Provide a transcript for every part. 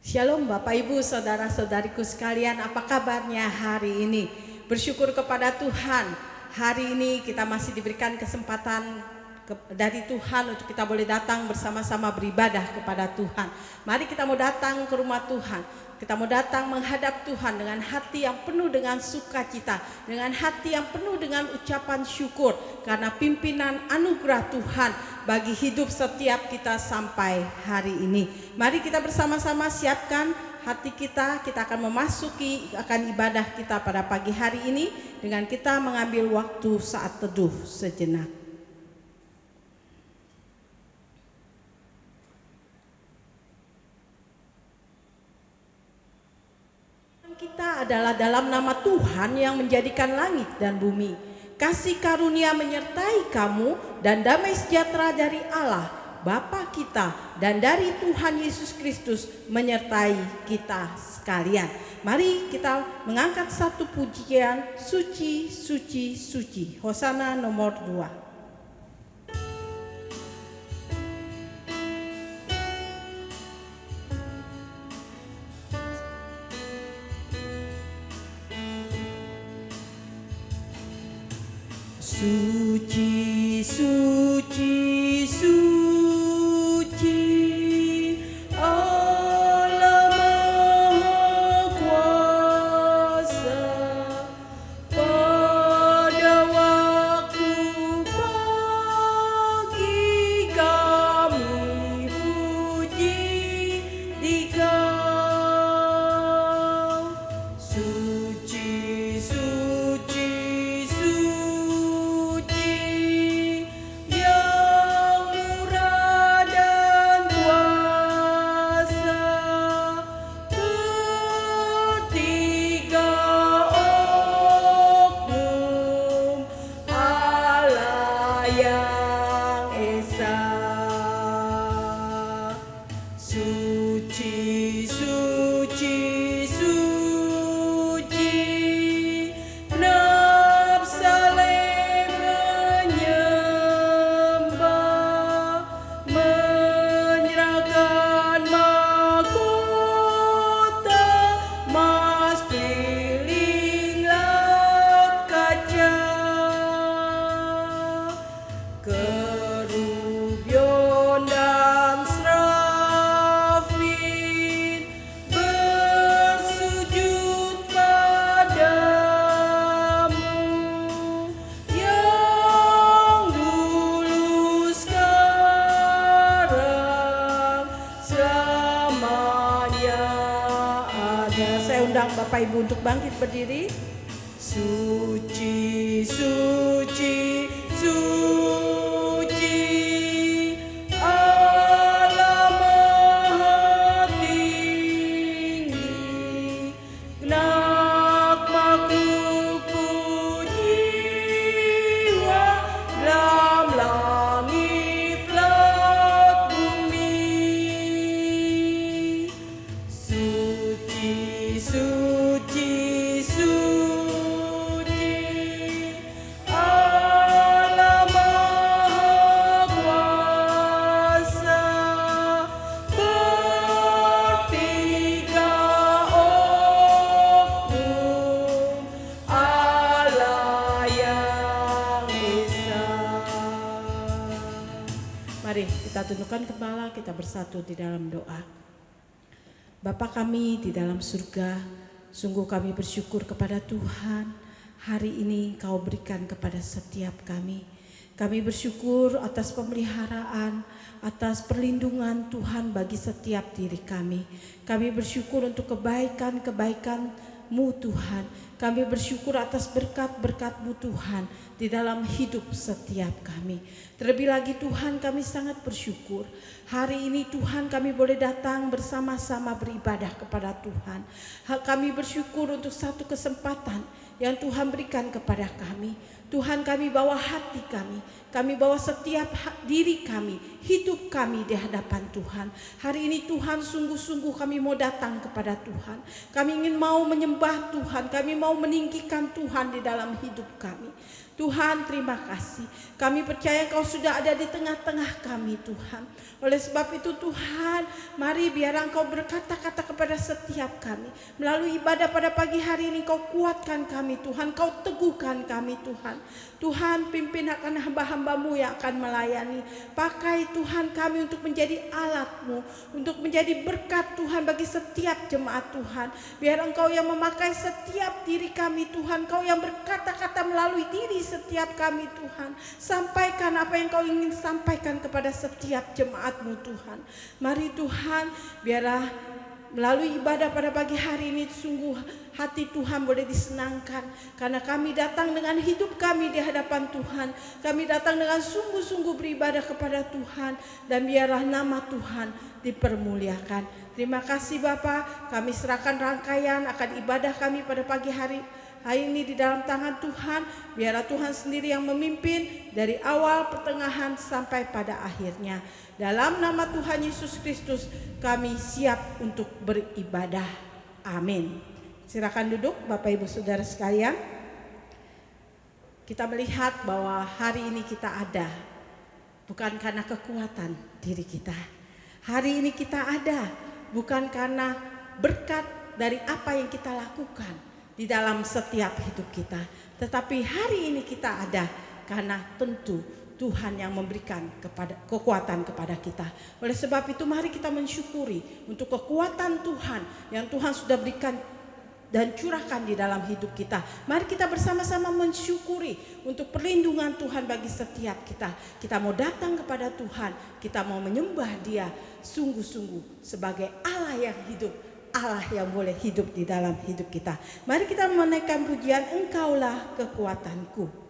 Shalom Bapak Ibu Saudara-saudariku sekalian, apa kabarnya hari ini? Bersyukur kepada Tuhan, hari ini kita masih diberikan kesempatan dari Tuhan untuk kita boleh datang bersama-sama beribadah kepada Tuhan. Mari kita mau datang ke rumah Tuhan, kita mau datang menghadap Tuhan dengan hati yang penuh dengan sukacita, dengan hati yang penuh dengan ucapan syukur karena pimpinan anugerah Tuhan bagi hidup setiap kita sampai hari ini. Mari kita bersama-sama siapkan hati kita akan memasuki akan ibadah kita pada pagi hari ini dengan kita mengambil waktu saat teduh sejenak. Kita adalah dalam nama Tuhan yang menjadikan langit dan bumi. Kasih karunia menyertai kamu dan damai sejahtera dari Allah Bapa kita dan dari Tuhan Yesus Kristus menyertai kita sekalian. Mari kita mengangkat satu pujian, suci, suci, suci. Hosana nomor 2. Suci, suci, suci, Allah Maha Kuasa. Pada waktu pagi kami puji Dikau. Suci, suci, Bapak Ibu untuk bangkit berdiri. Suci, suci, suci, Allah Maha Tinggi, genak makhlukku jiwa dalam langit laut bumi. Suci, suci, suci, Allah Maha Kuasa. Bertiga oknum Allah yang Esa. Mari kita tundukkan kepala, kita bersatu di dalam doa. Bapa kami di dalam surga, sungguh kami bersyukur kepada Tuhan. Hari ini Kau berikan kepada setiap kami. Kami bersyukur atas pemeliharaan, atas perlindungan Tuhan bagi setiap diri kami. Kami bersyukur untuk kebaikan-kebaikan-Mu Tuhan. Kami bersyukur atas berkat-berkat-Mu Tuhan di dalam hidup setiap kami. Terlebih lagi Tuhan, kami sangat bersyukur hari ini Tuhan kami boleh datang bersama-sama beribadah kepada Tuhan. Kami bersyukur untuk satu kesempatan yang Tuhan berikan kepada kami. Tuhan, kami bawa hati kami bawa setiap diri kami, hidup kami di hadapan Tuhan. Hari ini Tuhan, sungguh-sungguh kami mau datang kepada Tuhan. Kami ingin mau menyembah menyembah Tuhan, kami mau meninggikan Tuhan di dalam hidup kami. Tuhan, terima kasih. Kami percaya Engkau sudah ada di tengah-tengah kami, Tuhan. Oleh sebab itu Tuhan, mari biar Engkau berkata-kata kepada setiap kami. Melalui ibadah pada pagi hari ini Engkau kuatkan kami, Tuhan. Engkau teguhkan kami, Tuhan. Tuhan, pimpin akan hamba-hambamu yang akan melayani. Pakai Tuhan kami untuk menjadi alat-Mu, untuk menjadi berkat Tuhan bagi setiap jemaat Tuhan. Biar Engkau yang memakai setiap diri kami, Tuhan. Engkau yang berkata-kata melalui diri setiap kami, Tuhan. Sampaikan apa yang Kau ingin sampaikan kepada setiap jemaat-Mu, Tuhan. Mari Tuhan, biarlah melalui ibadah pada pagi hari ini sungguh hati Tuhan boleh disenangkan. Karena kami datang dengan hidup kami di hadapan Tuhan. Kami datang dengan sungguh-sungguh beribadah kepada Tuhan. Dan biarlah nama Tuhan dipermuliakan. Terima kasih Bapa, kami serahkan rangkaian akan ibadah kami pada pagi hari ini di dalam tangan Tuhan. Biarlah Tuhan sendiri yang memimpin dari awal, pertengahan sampai pada akhirnya. Dalam nama Tuhan Yesus Kristus kami siap untuk beribadah. Amin. Silakan duduk Bapak Ibu Saudara sekalian. Kita melihat bahwa hari ini kita ada bukan karena kekuatan diri kita. Hari ini kita ada bukan karena berkat dari apa yang kita lakukan di dalam setiap hidup kita. Tetapi hari ini kita ada karena tentu Tuhan yang memberikan kekuatan kepada kita. Oleh sebab itu mari kita mensyukuri untuk kekuatan Tuhan yang Tuhan sudah berikan dan curahkan di dalam hidup kita. Mari kita bersama-sama mensyukuri untuk perlindungan Tuhan bagi setiap kita. Kita mau datang kepada Tuhan, kita mau menyembah Dia sungguh-sungguh sebagai Allah yang hidup, Allah yang boleh hidup di dalam hidup kita. Mari kita menaikkan pujian Engkaulah kekuatanku.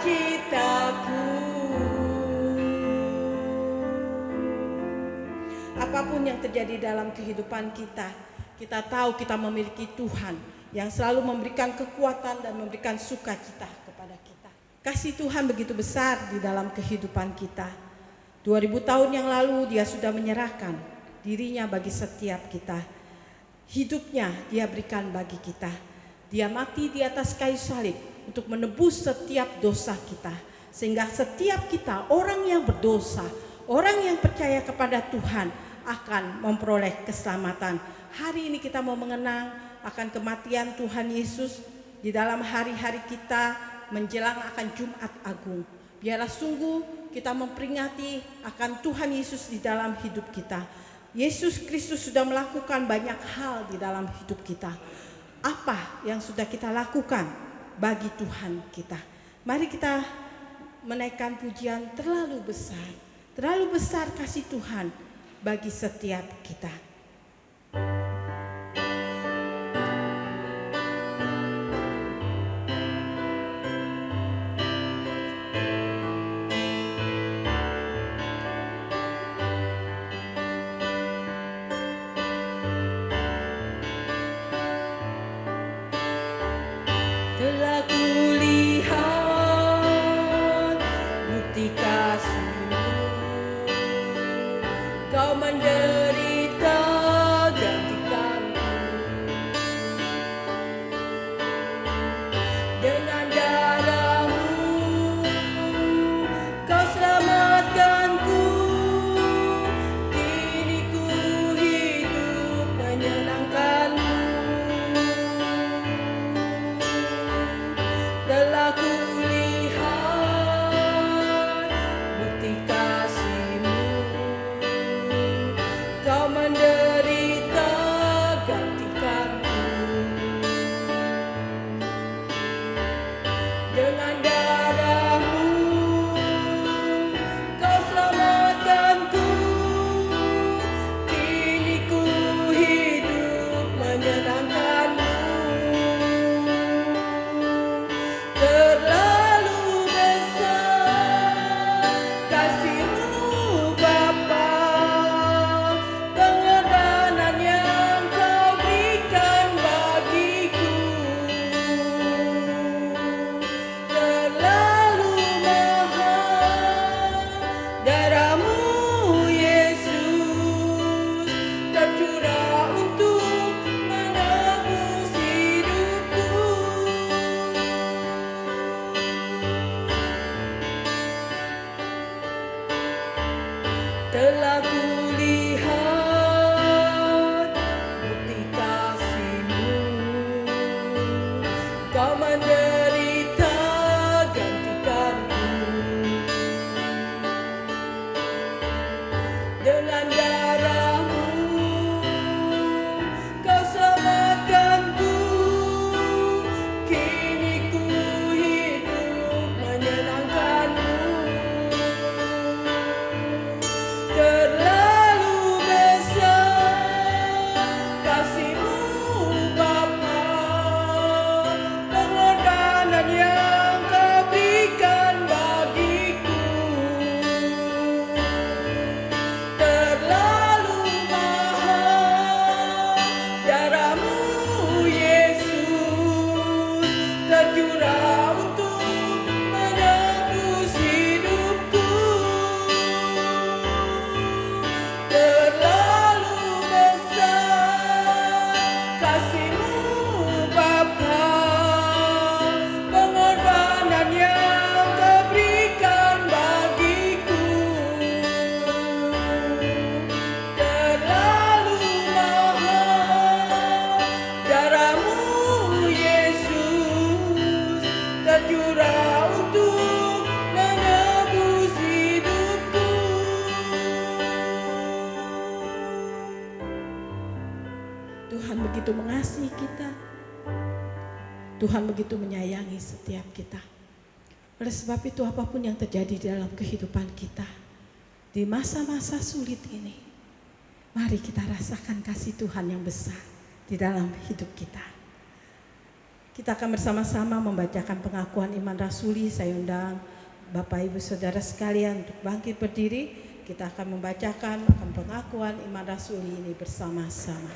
sukacitaku. Apapun yang terjadi dalam kehidupan kita, kita tahu kita memiliki Tuhan yang selalu memberikan kekuatan dan memberikan sukacita kepada kita. Kasih Tuhan begitu besar di dalam kehidupan kita. 2000 tahun yang lalu Dia sudah menyerahkan dirinya bagi setiap kita. Hidupnya Dia berikan bagi kita. Dia mati di atas kayu salib untuk menebus setiap dosa kita. Sehingga setiap kita, orang yang berdosa, orang yang percaya kepada Tuhan, akan memperoleh keselamatan. Hari ini kita mau mengenang akan kematian Tuhan Yesus di dalam hari-hari kita menjelang akan Jumat Agung. Biarlah sungguh kita memperingati akan Tuhan Yesus di dalam hidup kita. Yesus Kristus sudah melakukan banyak hal di dalam hidup kita. Apa yang sudah kita lakukan bagi Tuhan kita? Mari kita menaikkan pujian terlalu besar kasih Tuhan bagi setiap kita. Telah kulihat bukti kasih-Mu, Kau menderita gantikanku. Dengan darah-Mu Kau selamatkanku. Kini ku hidup menyenangkan-Mu. Telah kulihat bukti kasih-Mu, Kau menderita gantikanku. Dengan darah-Mu Kau selamatkanku. Kini ku hidup menyenangkan-Mu. Terlalu besar kasih-Mu Bapa, pengorbanan yang Kau berikan bagiku. Terlalu mahal darah-Mu Yesus, tercurah untuk menebus hidupku. Telah kulihat bukti kasih-Mu, Kau menderita gantikanku. Dengan darah-Mu Kau selamatkanku. Kini ku hidup menyenangkan-Mu. Terlalu besar kasih-Mu Bapa, pengorbanan yang Kau berikan bagiku. Terlalu mahal darah-Mu Yesus, tercurah untuk menebus hidupku. Terlalu besar kasih-Mu Bapa, pengorbanan yang Kau berikan bagiku. Terlalu mahal darah-Mu Yesus, tercurah untuk menebus hidupku. Tuhan begitu mengasihi kita. Tuhan begitu menyayangi setiap kita. Oleh sebab itu apapun yang terjadi dalam kehidupan kita di masa-masa sulit ini, mari kita rasakan kasih Tuhan yang besar di dalam hidup kita. Kita akan bersama-sama membacakan pengakuan iman rasuli. Saya undang Bapak Ibu Saudara sekalian untuk bangkit berdiri. Kita akan membacakan pengakuan iman rasuli ini bersama-sama.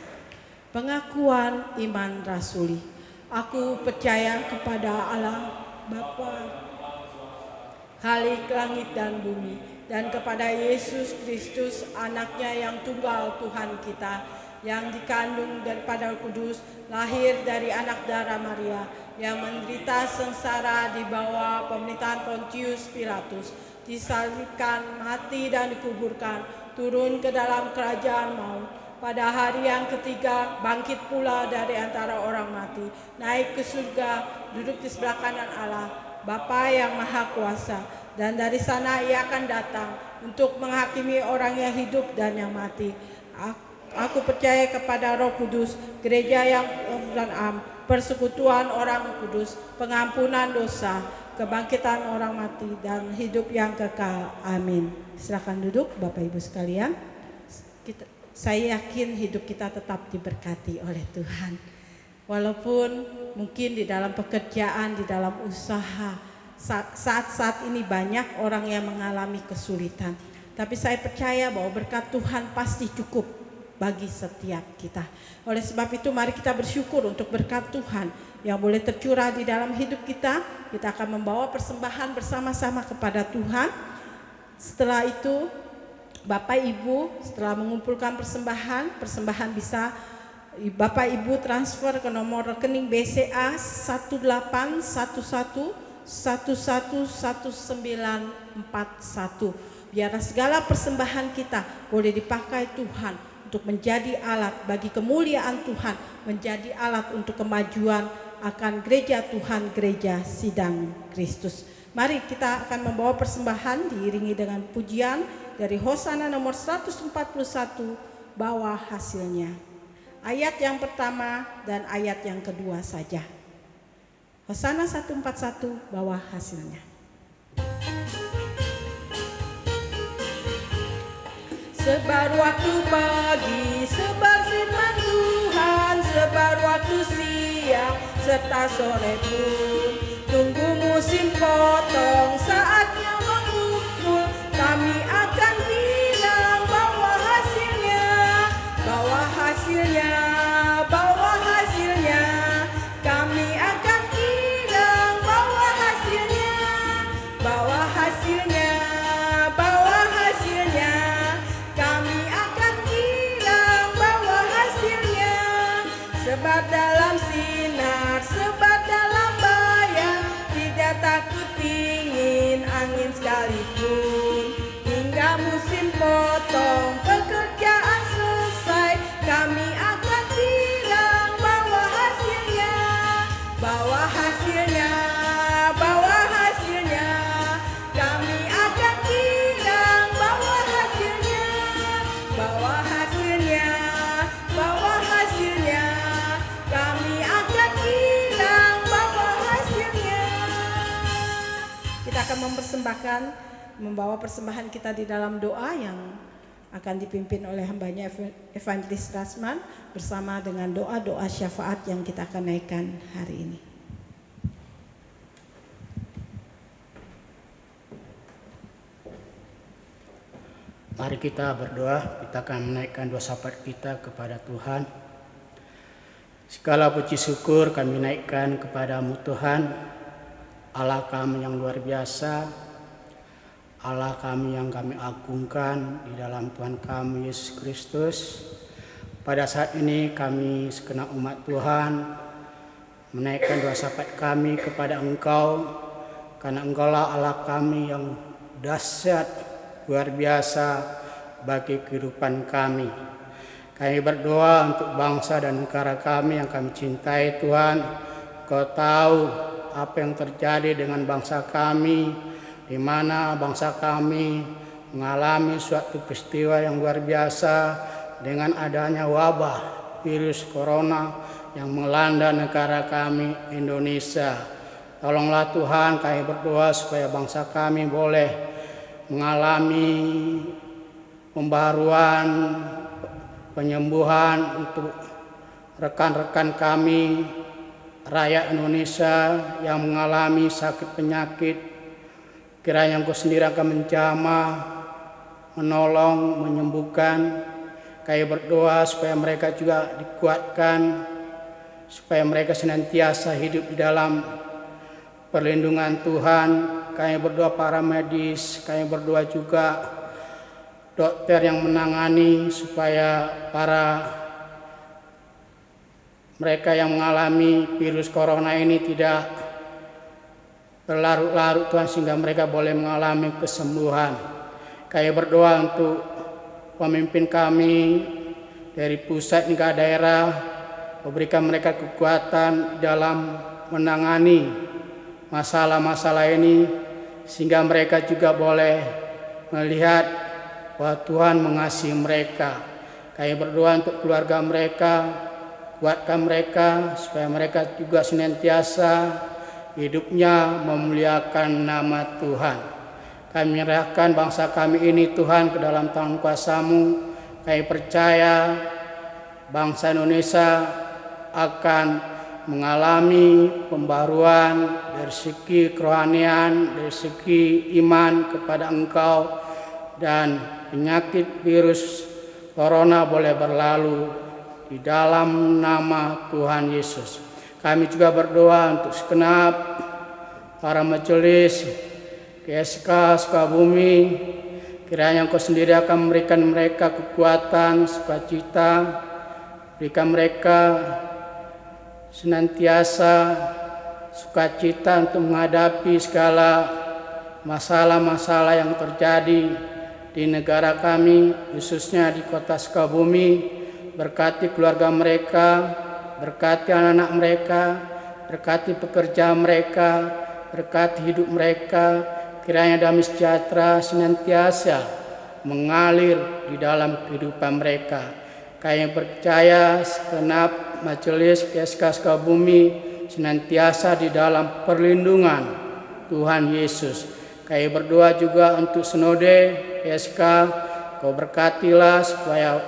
Pengakuan iman rasuli. Aku percaya kepada Allah Bapa, Khalik langit dan bumi, dan kepada Yesus Kristus, anaknya yang tunggal Tuhan kita, yang dikandung daripada Roh Kudus, lahir dari anak darah Maria, yang menderita sengsara di bawah pemerintahan Pontius Pilatus, disalibkan, mati dan dikuburkan, turun ke dalam kerajaan maut. Pada hari yang ketiga bangkit pula dari antara orang mati, naik ke surga, duduk di sebelah kanan Allah Bapa yang Maha Kuasa, dan dari sana Ia akan datang untuk menghakimi orang yang hidup dan yang mati. Aku percaya kepada Roh Kudus, gereja yang dan persekutuan orang kudus, pengampunan dosa, kebangkitan orang mati, dan hidup yang kekal. Amin. Silakan duduk Bapak Ibu sekalian. Saya yakin hidup kita tetap diberkati oleh Tuhan. Walaupun mungkin di dalam pekerjaan, di dalam usaha, saat-saat ini banyak orang yang mengalami kesulitan. Tapi saya percaya bahwa berkat Tuhan pasti cukup bagi setiap kita. Oleh sebab itu mari kita bersyukur untuk berkat Tuhan yang boleh tercurah di dalam hidup kita. Kita akan membawa persembahan bersama-sama kepada Tuhan. Setelah itu Bapak Ibu setelah mengumpulkan persembahan bisa Bapak Ibu transfer ke nomor rekening BCA 1811111941. Biar segala persembahan kita boleh dipakai Tuhan untuk menjadi alat bagi kemuliaan Tuhan, menjadi alat untuk kemajuan akan gereja Tuhan, gereja sidang Kristus. Mari kita akan membawa persembahan diiringi dengan pujian dari Hosana nomor 141, bawah hasilnya. Ayat yang pertama dan ayat yang kedua saja. Hosana 141, bawah hasilnya. Sebar waktu pagi, sebar firman Tuhan, sebar waktu siang serta sore pun. Tunggu musim potong, saatnya mengumpul, kami akan bilang bawa hasilnya, bawa hasilnya, bawa hasilnya. Kami akan bilang bawa hasilnya, bawa hasilnya, bawa hasilnya. Kami akan bilang bawa hasilnya. Sebab dalam sinar, sebab dalam bayang, tidak takut dingin angin sekalipun. Hingga musim potong, pekerjaan selesai, kami akan bilang bawa hasilnya, bawa hasilnya, bawa hasilnya. Kami akan bilang bawa hasilnya, bawa hasilnya, bawa hasilnya. Kami akan bilang bawa hasilnya. Kita akan membawa persembahan kita di dalam doa yang akan dipimpin oleh hambanya Evangelis Rasman bersama dengan doa-doa syafaat yang kita akan naikkan hari ini. Mari kita berdoa, kita akan menaikkan doa syafaat kita kepada Tuhan. Segala puji syukur kami naikkan kepadamu Tuhan, Allah kami yang luar biasa, Allah kami yang kami agungkan di dalam Tuhan kami Yesus Kristus. Pada saat ini kami segenap umat Tuhan menaikkan doa syafaat kami kepada Engkau, karena Engkaulah Allah kami yang dahsyat, luar biasa bagi kehidupan kami. Kami berdoa untuk bangsa dan negara kami yang kami cintai Tuhan. Kau tahu apa yang terjadi dengan bangsa kami, di mana bangsa kami mengalami suatu peristiwa yang luar biasa dengan adanya wabah virus corona yang melanda negara kami Indonesia. Tolonglah Tuhan, kami berdoa supaya bangsa kami boleh mengalami pembaharuan, penyembuhan untuk rekan-rekan kami rakyat Indonesia yang mengalami sakit penyakit. Kiranya Engkau sendiri akan menjamah, menolong, menyembuhkan. Kami berdoa supaya mereka juga dikuatkan, supaya mereka senantiasa hidup di dalam perlindungan Tuhan. Kami berdoa para medis, kami berdoa juga dokter yang menangani, supaya mereka yang mengalami virus corona ini tidak berlarut-larut Tuhan, sehingga mereka boleh mengalami kesembuhan. Kami berdoa untuk pemimpin kami dari pusat hingga daerah, memberikan mereka kekuatan dalam menangani masalah-masalah ini, sehingga mereka juga boleh melihat bahwa Tuhan mengasihi mereka. Kami berdoa untuk keluarga mereka, kuatkan mereka supaya mereka juga senantiasa hidupnya memuliakan nama Tuhan. Kami menyerahkan bangsa kami ini Tuhan ke dalam tangan kuasa-Mu. Kami percaya bangsa Indonesia akan mengalami pembaruan dari segi kerohanian, dari segi iman kepada Engkau, dan penyakit virus corona boleh berlalu di dalam nama Tuhan Yesus. Kami juga berdoa untuk segenap para majelis GSK Sukabumi. Kiranya Engkau sendiri akan memberikan mereka kekuatan, sukacita, berikan mereka senantiasa sukacita untuk menghadapi segala masalah-masalah yang terjadi di negara kami, khususnya di kota Sukabumi. Berkati keluarga mereka, berkati anak-anak mereka, berkati pekerjaan mereka, berkati hidup mereka. Kiranya damai sejahtera senantiasa mengalir di dalam kehidupan mereka. Kami percaya segenap majelis GSK Sukabumi senantiasa di dalam perlindungan Tuhan Yesus. Kami berdoa juga untuk Sinode GSK, Kau berkatilah supaya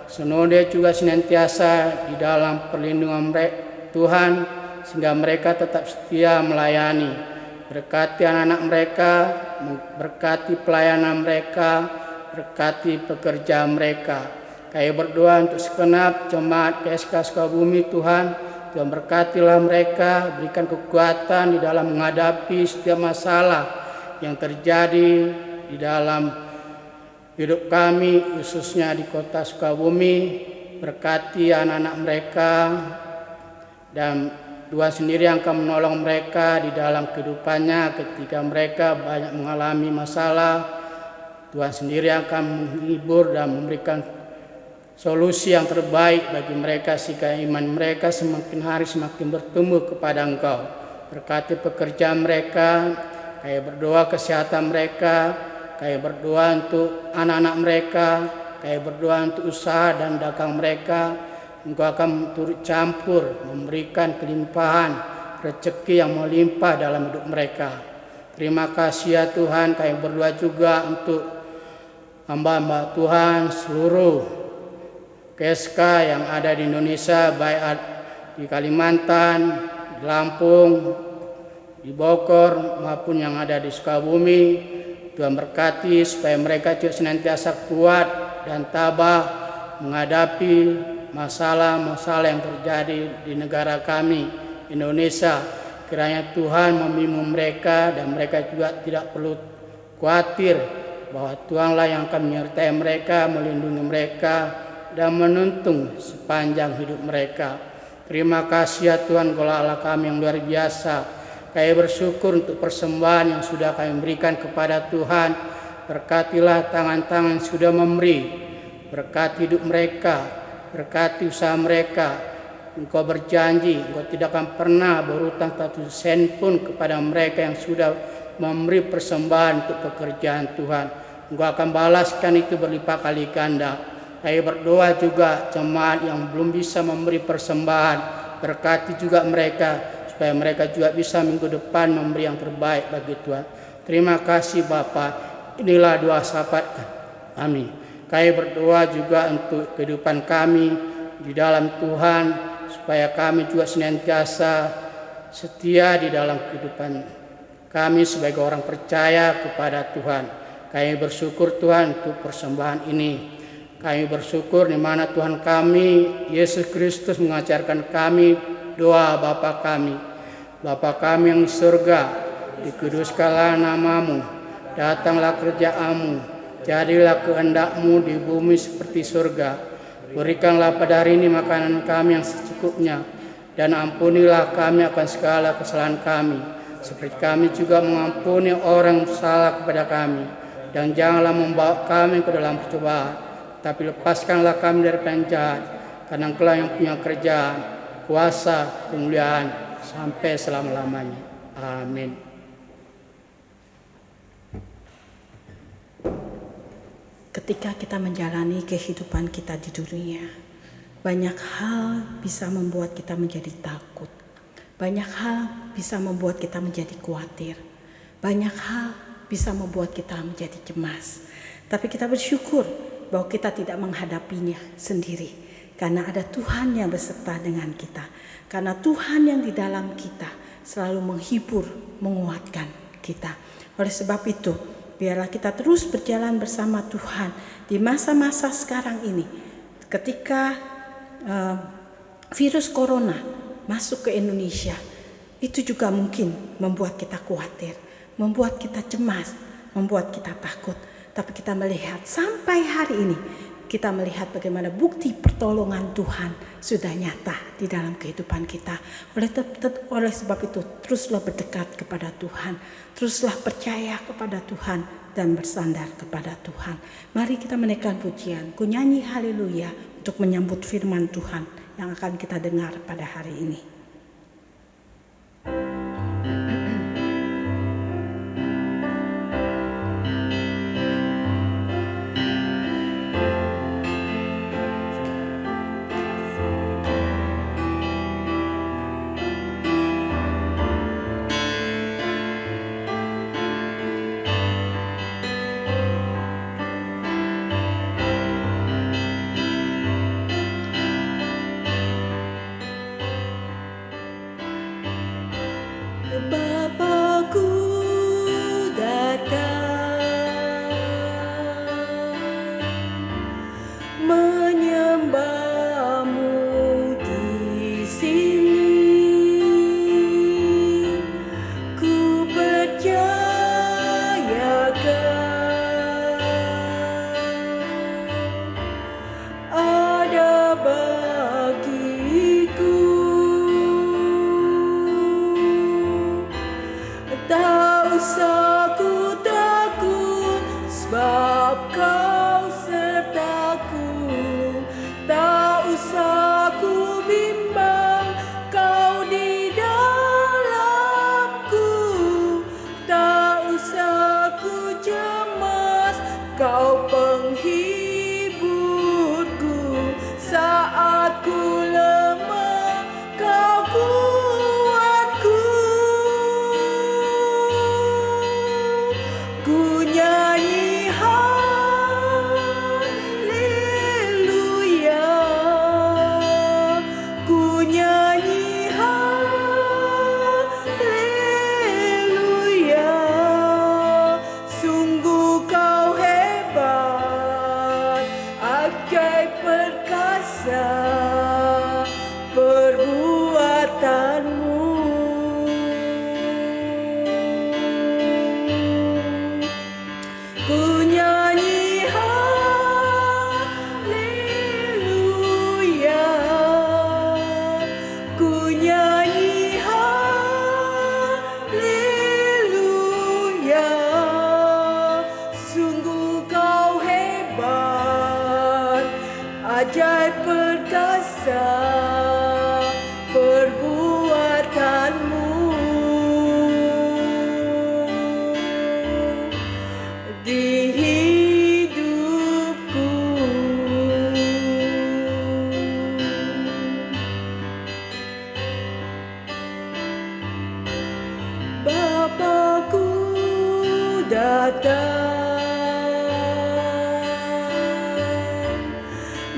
Sinode juga senantiasa di dalam perlindungan Tuhan, sehingga mereka tetap setia melayani. Berkati anak-anak mereka, berkati pelayanan mereka, berkati pekerjaan mereka. Kami berdoa untuk segenap jemaat GSK Sukabumi Tuhan. Tuhan berkatilah mereka, berikan kekuatan di dalam menghadapi setiap masalah yang terjadi di dalam hidup kami, khususnya di kota Sukabumi. Berkati anak-anak mereka, dan Tuhan sendiri yang akan menolong mereka di dalam kehidupannya ketika mereka banyak mengalami masalah. Tuhan sendiri akan menghibur dan memberikan solusi yang terbaik bagi mereka, sehingga iman mereka semakin hari semakin bertumbuh kepada Engkau. Berkati pekerjaan mereka, kami berdoa kesehatan mereka, kami berdoa untuk anak-anak mereka, kami berdoa untuk usaha dan dagang mereka. Engkau akan turut campur memberikan kelimpahan rezeki yang melimpah dalam hidup mereka. Terima kasih ya Tuhan. Kami berdoa juga untuk hamba-hamba Tuhan seluruh GSK yang ada di Indonesia, baik di Kalimantan, di Lampung, di Bogor, maupun yang ada di Sukabumi. Tuhan berkati supaya mereka juga senantiasa kuat dan tabah menghadapi masalah-masalah yang terjadi di negara kami, Indonesia. Kiranya Tuhan membimbing mereka, dan mereka juga tidak perlu khawatir, bahwa Tuhanlah yang akan menyertai mereka, melindungi mereka, dan menuntun sepanjang hidup mereka. Terima kasih ya Tuhan, Engkaulah Allah kami yang luar biasa. Kami bersyukur untuk persembahan yang sudah kami berikan kepada Tuhan. Berkatilah tangan-tangan yang sudah memberi, berkati hidup mereka, berkati usaha mereka. Engkau berjanji Engkau tidak akan pernah berhutang satu sen pun kepada mereka yang sudah memberi persembahan untuk pekerjaan Tuhan. Engkau akan balaskan itu berlipat kali ganda. Kami berdoa juga jemaat yang belum bisa memberi persembahan, berkati juga mereka supaya mereka juga bisa minggu depan memberi yang terbaik bagi Tuhan. Terima kasih Bapa. Inilah doa syafaat kami. Kami berdoa juga untuk kehidupan kami di dalam Tuhan, supaya kami juga senantiasa setia di dalam kehidupan kami sebagai orang percaya kepada Tuhan. Kami bersyukur Tuhan untuk persembahan ini. Kami bersyukur di mana Tuhan kami, Yesus Kristus mengajarkan kami doa Bapa kami. Bapa kami yang di surga, dikuduskanlah namamu, datanglah kerjaanmu, jadilah kehendak-Mu di bumi seperti surga. Berikanlah pada hari ini makanan kami yang secukupnya, dan ampunilah kami akan segala kesalahan kami, seperti kami juga mengampuni orang salah kepada kami. Dan janganlah membawa kami ke dalam percobaan, tapi lepaskanlah kami dari penjahat, karena Engkau yang punya kerjaan, kuasa, kemuliaan sampai selama-lamanya. Amin. Ketika kita menjalani kehidupan kita di dunia, banyak hal bisa membuat kita menjadi takut. Banyak hal bisa membuat kita menjadi khawatir. Banyak hal bisa membuat kita menjadi cemas. Tapi kita bersyukur bahwa kita tidak menghadapinya sendiri, karena ada Tuhan yang beserta dengan kita. Karena Tuhan yang di dalam kita selalu menghibur, menguatkan kita. Oleh sebab itu, biarlah kita terus berjalan bersama Tuhan di masa-masa sekarang ini. Ketika virus corona masuk ke Indonesia, itu juga mungkin membuat kita khawatir, membuat kita cemas, membuat kita takut. Tapi kita melihat sampai hari ini, kita melihat bagaimana bukti pertolongan Tuhan sudah nyata di dalam kehidupan kita. Oleh sebab itu, teruslah berdekat kepada Tuhan, teruslah percaya kepada Tuhan dan bersandar kepada Tuhan. Mari kita menaikkan pujian, ku nyanyi haleluya untuk menyambut firman Tuhan yang akan kita dengar pada hari ini. Bapakku datang menyembahmu di sini, ku percayakan ada bagiku. Tak usah ku takut, sebab Kau sertaku. Tak usah ku bimbang, Kau di dalamku. Tak usah ku cemas, Kau penghiburku. Saat ku lemah, Kau kuatku. Ku nyanyi haleluya, ku nyanyi haleluya. Sungguh Kau hebat, ajaib perkasa perbuatanmu. Ku nyanyi haleluya, ku nyanyi haleluya. Sungguh Kau hebat, ajaib perkasa perbuatanmu. Di hidupku, Bapakku datang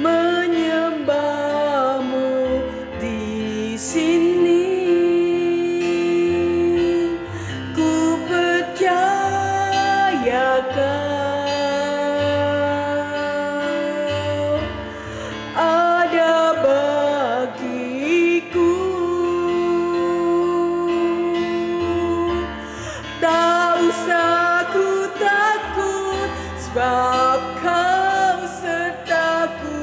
menyembahmu di sini, Kau ada bagiku. Tak usah ku takut, sebab Kau sertaku.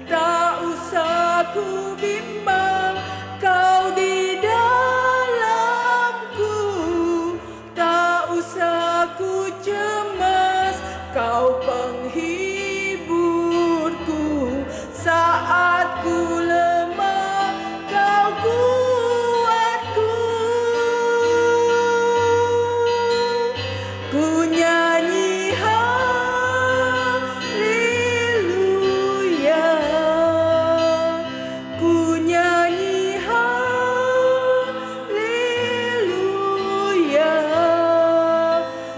Tak usah ku bimbang, Kau di dalamku. Tak usah ku cemas, Kau penghiburku. Saat ku lemah, Kau kuatku. Ku nyanyi haleluya, ku nyanyi haleluya.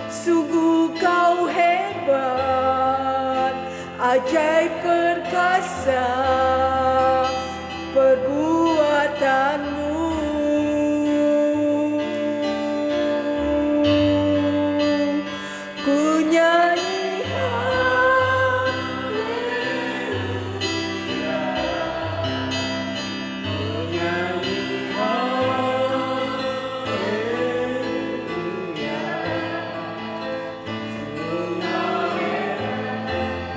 Sungguh Kau hebat, ajaib perkasa perbuatanmu. Ku nyanyi haleluya, ku nyanyi haleluya. Sungguh hebat,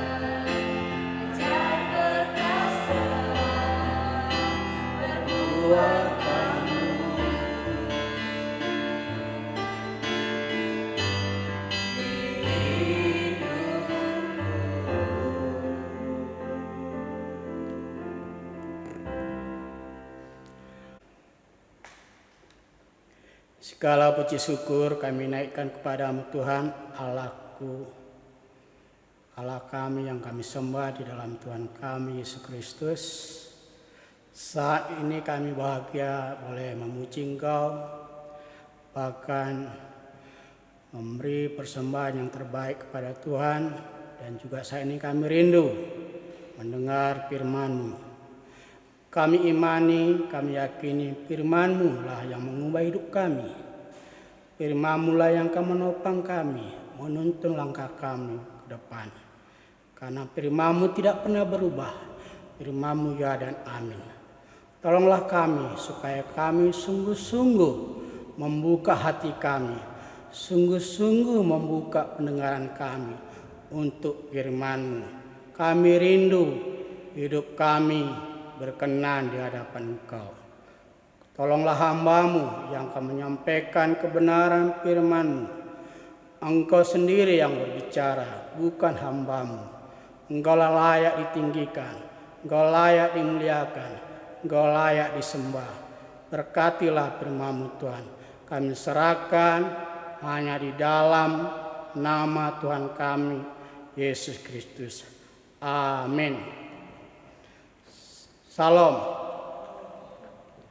ajaib perkasa perbuatanmu. Segala puji syukur kami naikkan kepadamu Tuhan, Allahku, Allah kami yang kami sembah di dalam Tuhan kami Yesus Kristus. Saat ini kami bahagia boleh memuji Engkau, bahkan memberi persembahan yang terbaik kepada Tuhan. Dan juga saat ini kami rindu mendengar firman-Mu. Kami imani, kami yakini firman-Mu lah yang mengubah hidup kami. Firman-Mu lah yang akan menopang kami, menuntun langkah kami ke depan. Karena firman-Mu tidak pernah berubah. Firman-Mu ya dan amin. Tolonglah kami supaya kami sungguh-sungguh membuka hati kami, sungguh-sungguh membuka pendengaran kami untuk firman-Mu. Kami rindu hidup kami berkenan di hadapan Engkau. Tolonglah hamba-Mu yang akan menyampaikan kebenaran firman-Mu. Engkau sendiri yang berbicara, bukan hamba-Mu. Engkau layak ditinggikan, Engkau layak dimuliakan, Engkau layak disembah. Berkatilah firman-Mu Tuhan. Kami serahkan hanya di dalam nama Tuhan kami, Yesus Kristus. Amin. Salam.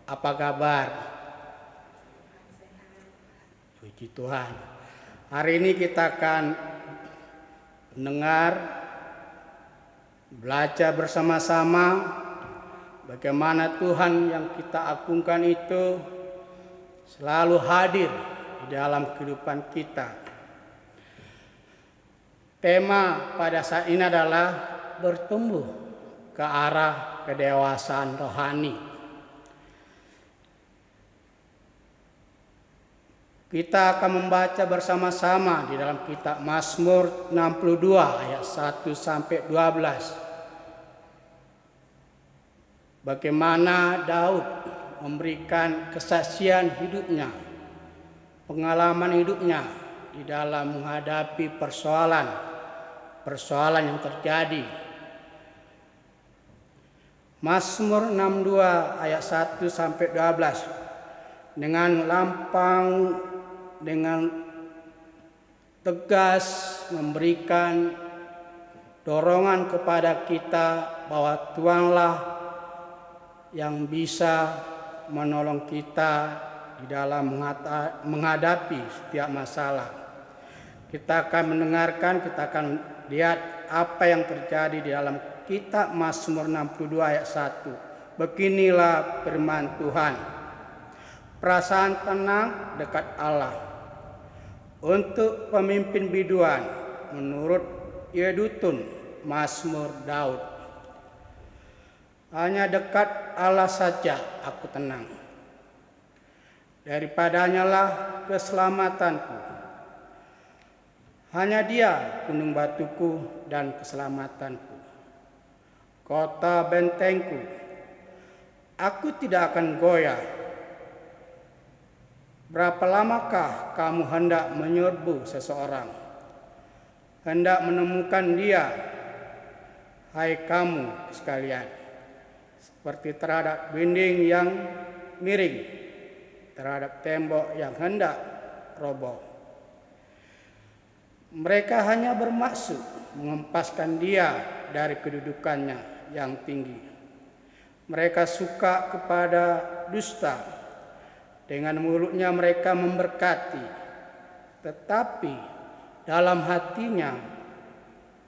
Apa kabar? Puji Tuhan. Hari ini kita akan mendengar, belajar bersama-sama bagaimana Tuhan yang kita agungkan itu selalu hadir di dalam kehidupan kita. Tema pada saat ini adalah bertumbuh ke arah kedewasaan rohani. Kita akan membaca bersama-sama di dalam kitab Mazmur 62 ayat 1 sampai 12. Bagaimana Daud memberikan kesaksian hidupnya, pengalaman hidupnya di dalam menghadapi persoalan yang terjadi. Mazmur 62 ayat 1 sampai 12. Dengan tegas memberikan dorongan kepada kita bahwa Tuhanlah yang bisa menolong kita di dalam menghadapi setiap masalah. Kita akan mendengarkan, kita akan lihat apa yang terjadi di dalam kitab Mazmur 62 ayat 1. Beginilah firman Tuhan. Perasaan tenang dekat Allah, Untuk pemimpin biduan menurut Yedutun Mazmur Daud. Hanya dekat Allah saja aku tenang. Daripadanya lah keselamatanku. Hanya Dia gunung batuku dan keselamatanku, kota bentengku. Aku tidak akan goyah. Berapa lamakah kamu hendak menyerbu seseorang, hendak menemukan dia, hai kamu sekalian, seperti terhadap dinding yang miring, terhadap tembok yang hendak roboh. Mereka hanya bermaksud mengempaskan dia dari kedudukannya yang tinggi. Mereka suka kepada dusta. Dengan mulutnya mereka memberkati, tetapi dalam hatinya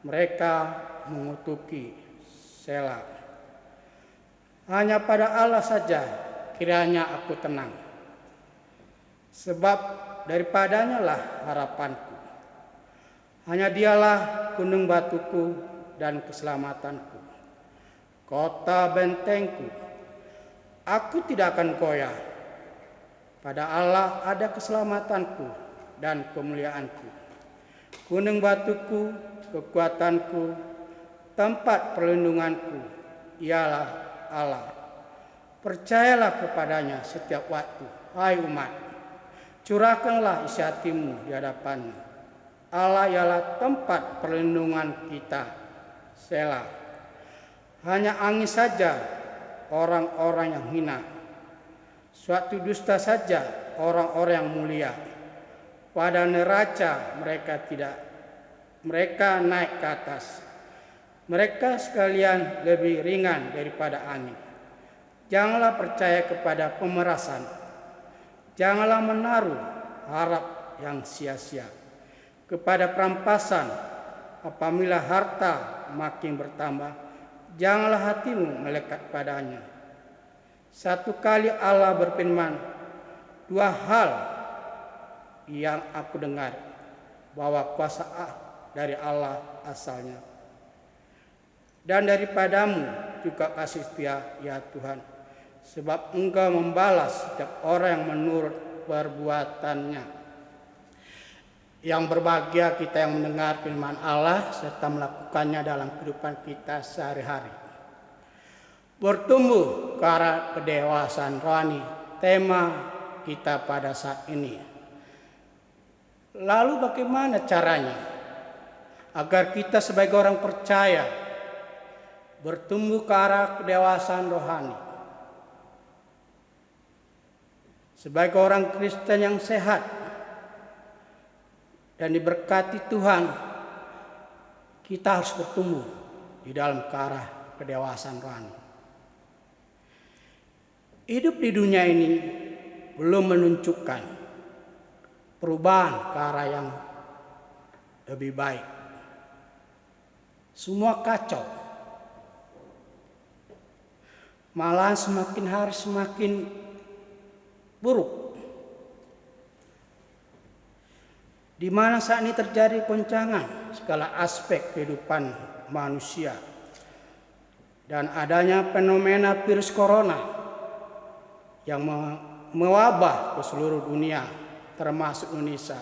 mereka mengutuki. Selah. Hanya pada Allah saja kiranya aku tenang, sebab daripadanya lah harapanku. Hanya Dialah gunung batuku dan keselamatanku, kota bentengku. Aku tidak akan goyah. Pada Allah ada keselamatanku dan kemuliaanku. Gunung batuku, kekuatanku, tempat perlindunganku, ialah Allah. Percayalah kepadanya setiap waktu, hai umat. Curahkanlah isi hatimu di hadapannya. Allah ialah tempat perlindungan kita. Selah. Hanya angin saja orang-orang yang hina, suatu dusta saja orang-orang yang mulia. Pada neraca mereka naik ke atas. Mereka sekalian lebih ringan daripada angin. Janganlah percaya kepada pemerasan. Janganlah menaruh harap yang sia-sia kepada perampasan. Apabila harta makin bertambah, janganlah hatimu melekat padanya. Satu kali Allah berfirman, dua hal yang aku dengar, bahwa kuasa dari Allah asalnya, dan daripadamu juga kasih setia, ya Tuhan, sebab Engkau membalas setiap orang yang menurut perbuatannya. Yang berbahagia kita yang mendengar firman Allah serta melakukannya dalam kehidupan kita sehari-hari. Bertumbuh ke arah kedewasaan rohani, tema kita pada saat ini. Lalu bagaimana caranya agar kita sebagai orang percaya bertumbuh ke arah kedewasaan rohani? Sebagai orang Kristen yang sehat dan diberkati Tuhan, kita harus bertumbuh di dalam ke arah kedewasaan rohani. Hidup di dunia ini belum menunjukkan perubahan ke arah yang lebih baik. Semua kacau. Malahan semakin hari semakin buruk. Di mana saat ini terjadi goncangan segala aspek kehidupan manusia. Dan adanya fenomena virus corona yang mewabah ke seluruh dunia, termasuk Indonesia,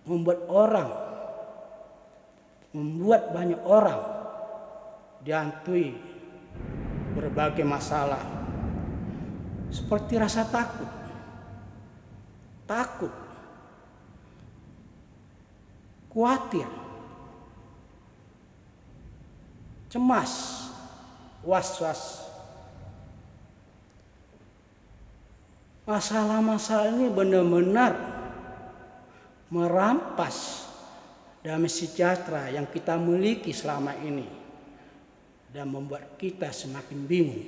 membuat banyak orang dihantui berbagai masalah, seperti rasa takut, khawatir, cemas, was-was. Masalah-masalah ini benar-benar merampas damai sejahtera yang kita miliki selama ini dan membuat kita semakin bingung.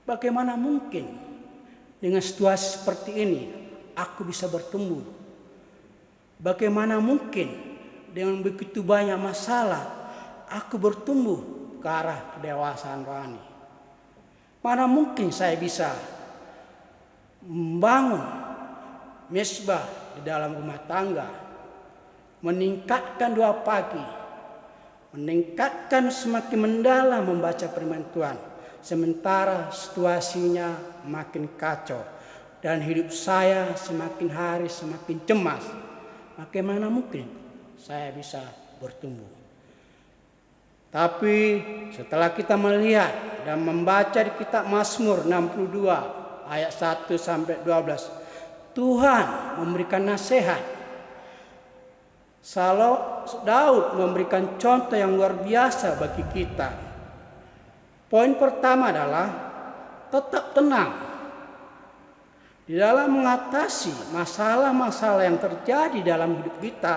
Bagaimana mungkin dengan situasi seperti ini aku bisa bertumbuh? Bagaimana mungkin dengan begitu banyak masalah aku bertumbuh ke arah kedewasaan rohani? Mana mungkin saya bisa membangun mesbah di dalam rumah tangga, meningkatkan doa pagi, meningkatkan semakin mendalam membaca firman Tuhan, sementara situasinya makin kacau dan hidup saya semakin hari semakin cemas. Bagaimana mungkin saya bisa bertumbuh? Tapi setelah kita melihat dan membaca di kitab Mazmur 62 ayat 1 sampai 12, Tuhan memberikan nasihat. Daud memberikan contoh yang luar biasa bagi kita. Poin pertama adalah tetap tenang. Di dalam mengatasi masalah-masalah yang terjadi dalam hidup kita,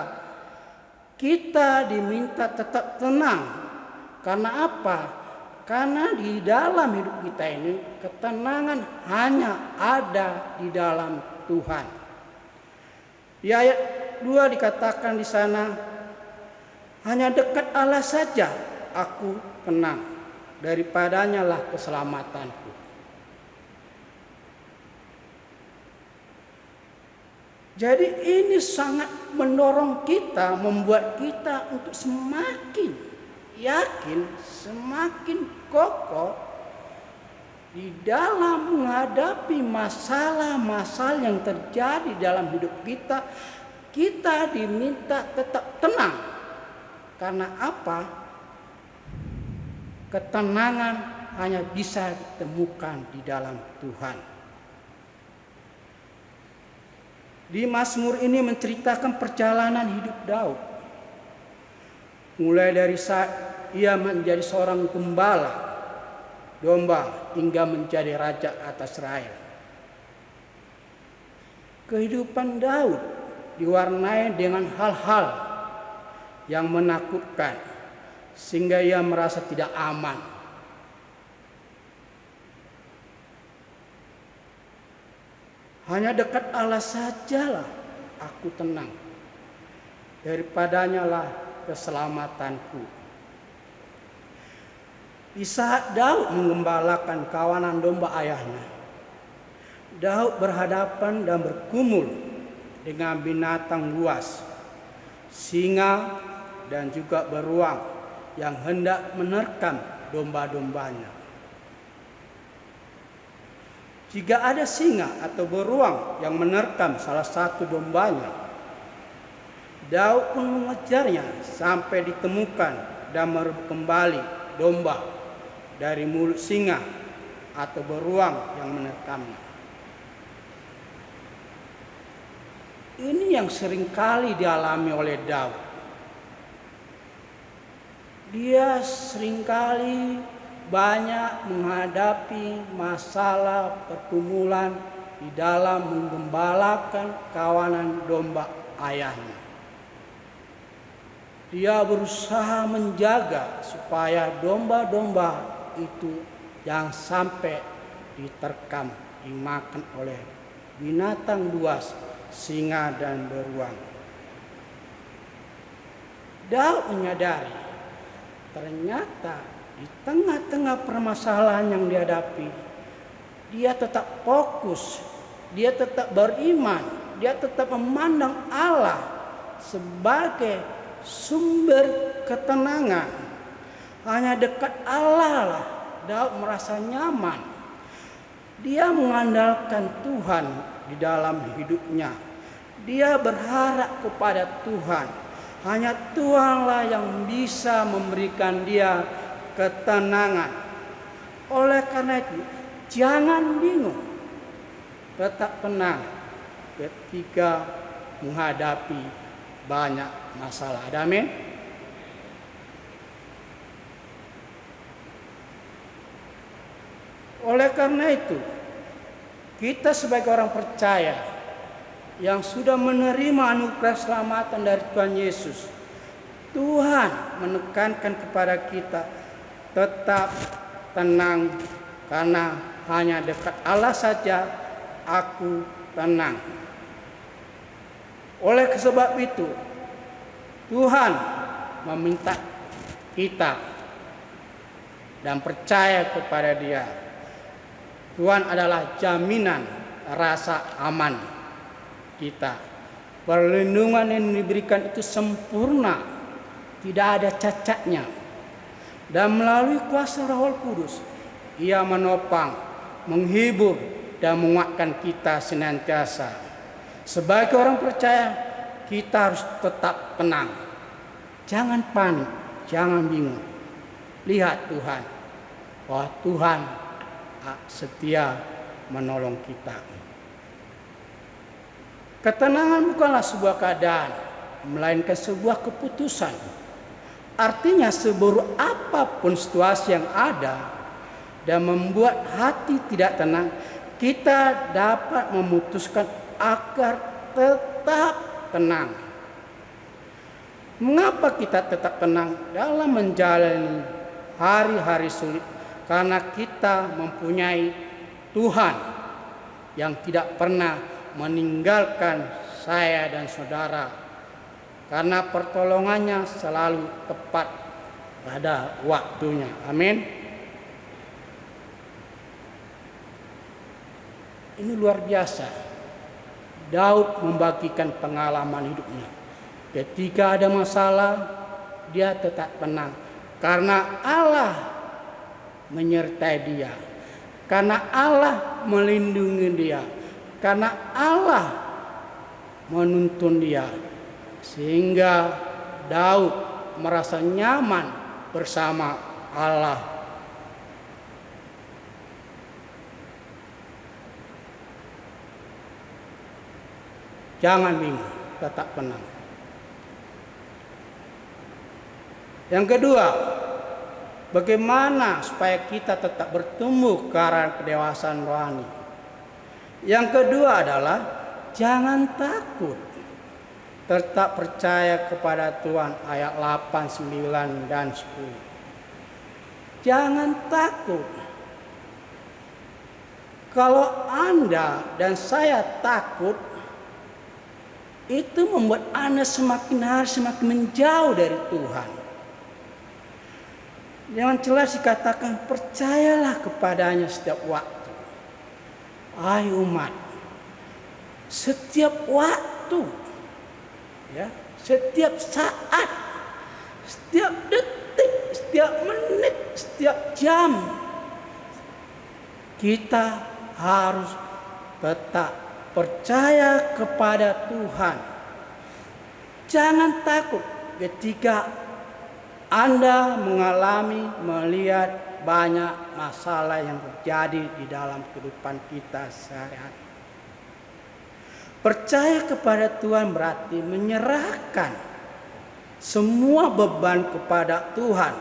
kita diminta tetap tenang. Karena apa? Karena di dalam hidup kita ini ketenangan hanya ada di dalam Tuhan. Di ayat 2 dikatakan di sana, hanya dekat Allah saja aku tenang, daripadanya lah keselamatanku. Jadi ini sangat mendorong kita, membuat kita untuk semakin yakin, semakin kokoh di dalam menghadapi masalah-masalah yang terjadi dalam hidup kita. Kita diminta tetap tenang. Karena apa? Ketenangan hanya bisa ditemukan di dalam Tuhan. Di Mazmur ini menceritakan perjalanan hidup Daud. Mulai dari saat ia menjadi seorang gembala domba hingga menjadi raja atas Israel. Kehidupan Daud diwarnai dengan hal-hal yang menakutkan sehingga ia merasa tidak aman. Hanya dekat Allah sajalah aku tenang, daripadanya lah keselamatanku. Di saat Daud menggembalakan kawanan domba ayahnya, Daud berhadapan dan bergumul dengan binatang buas, singa dan juga beruang yang hendak menerkam domba-dombanya. Jika ada singa atau beruang yang menerkam salah satu dombanya, Daud pun mengejarnya sampai ditemukan dan merebut kembali domba dari mulut singa atau beruang yang menerkamnya. Ini yang seringkali dialami oleh Daud. Dia seringkali banyak menghadapi masalah pergumulan di dalam menggembalakan kawanan domba ayahnya. Dia berusaha menjaga supaya domba-domba itu jangan sampai diterkam, dimakan oleh binatang buas, singa dan beruang. Daud menyadari ternyata di tengah-tengah permasalahan yang dihadapi, dia tetap fokus, dia tetap beriman, dia tetap memandang Allah sebagai sumber ketenangan. Hanya dekat Allah lah Daud merasa nyaman. Dia mengandalkan Tuhan di dalam hidupnya. Dia berharap kepada Tuhan. Hanya Tuhanlah yang bisa memberikan dia ketenangan. Oleh karena itu, jangan bingung, tetap tenang ketika menghadapi banyak masalah. Amin. Oleh karena itu, kita sebagai orang percaya yang sudah menerima anugerah keselamatan dari Tuhan Yesus, Tuhan menekankan kepada kita tetap tenang, karena hanya dekat Allah saja aku tenang. Oleh sebab itu, Tuhan meminta kita dan percaya kepada Dia. Tuhan adalah jaminan rasa aman kita. Perlindungan yang diberikan itu sempurna, tidak ada cacatnya. Dan melalui kuasa Roh Kudus, Ia menopang, menghibur, dan menguatkan kita senantiasa. Sebagai orang percaya, kita harus tetap tenang. Jangan panik, jangan bingung. Lihat Tuhan, bahwa Tuhan setia menolong kita. Ketenangan bukanlah sebuah keadaan, melainkan sebuah keputusan. Artinya seburuk apapun situasi yang ada dan membuat hati tidak tenang, kita dapat memutuskan agar tetap tenang. Mengapa kita tetap tenang dalam menjalani hari-hari sulit? Karena kita mempunyai Tuhan yang tidak pernah meninggalkan saya dan saudara, karena pertolongannya selalu tepat pada waktunya. Amin. Ini luar biasa. Daud membagikan pengalaman hidupnya. Ketika ada masalah, dia tetap tenang karena Allah menyertai dia, karena Allah melindungi dia, karena Allah menuntun dia, sehingga Daud merasa nyaman bersama Allah. Jangan bingung, tetap tenang. Yang kedua, bagaimana supaya kita tetap bertumbuh ke arah kedewasaan rohani? Yang kedua adalah jangan takut. Tetap percaya kepada Tuhan, ayat 8, 9, dan 10. Jangan takut. Kalau Anda dan saya takut, itu membuat Anda semakin hari semakin menjauh dari Tuhan. Jangan jelas dikatakan percayalah kepadanya setiap waktu. Hai umat, setiap waktu, ya, setiap saat, setiap detik, setiap menit, setiap jam, kita harus tetap percaya kepada Tuhan. Jangan takut ketika Anda melihat banyak masalah yang terjadi di dalam kehidupan kita sehari-hari. Percaya kepada Tuhan berarti menyerahkan semua beban kepada Tuhan.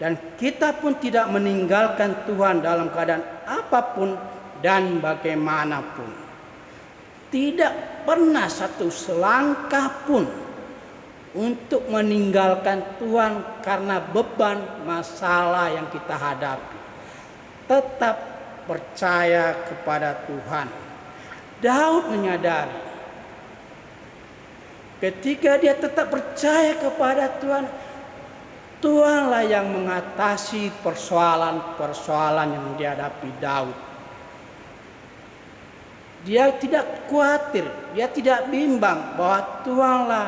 Dan kita pun tidak meninggalkan Tuhan dalam keadaan apapun dan bagaimanapun. Tidak pernah satu selangkah pun untuk meninggalkan Tuhan karena beban masalah yang kita hadapi. Tetap percaya kepada Tuhan. Daud menyadari ketika dia tetap percaya kepada Tuhan, Tuhanlah yang mengatasi persoalan-persoalan yang dihadapi Daud. Dia tidak khawatir, dia tidak bimbang bahwa Tuhanlah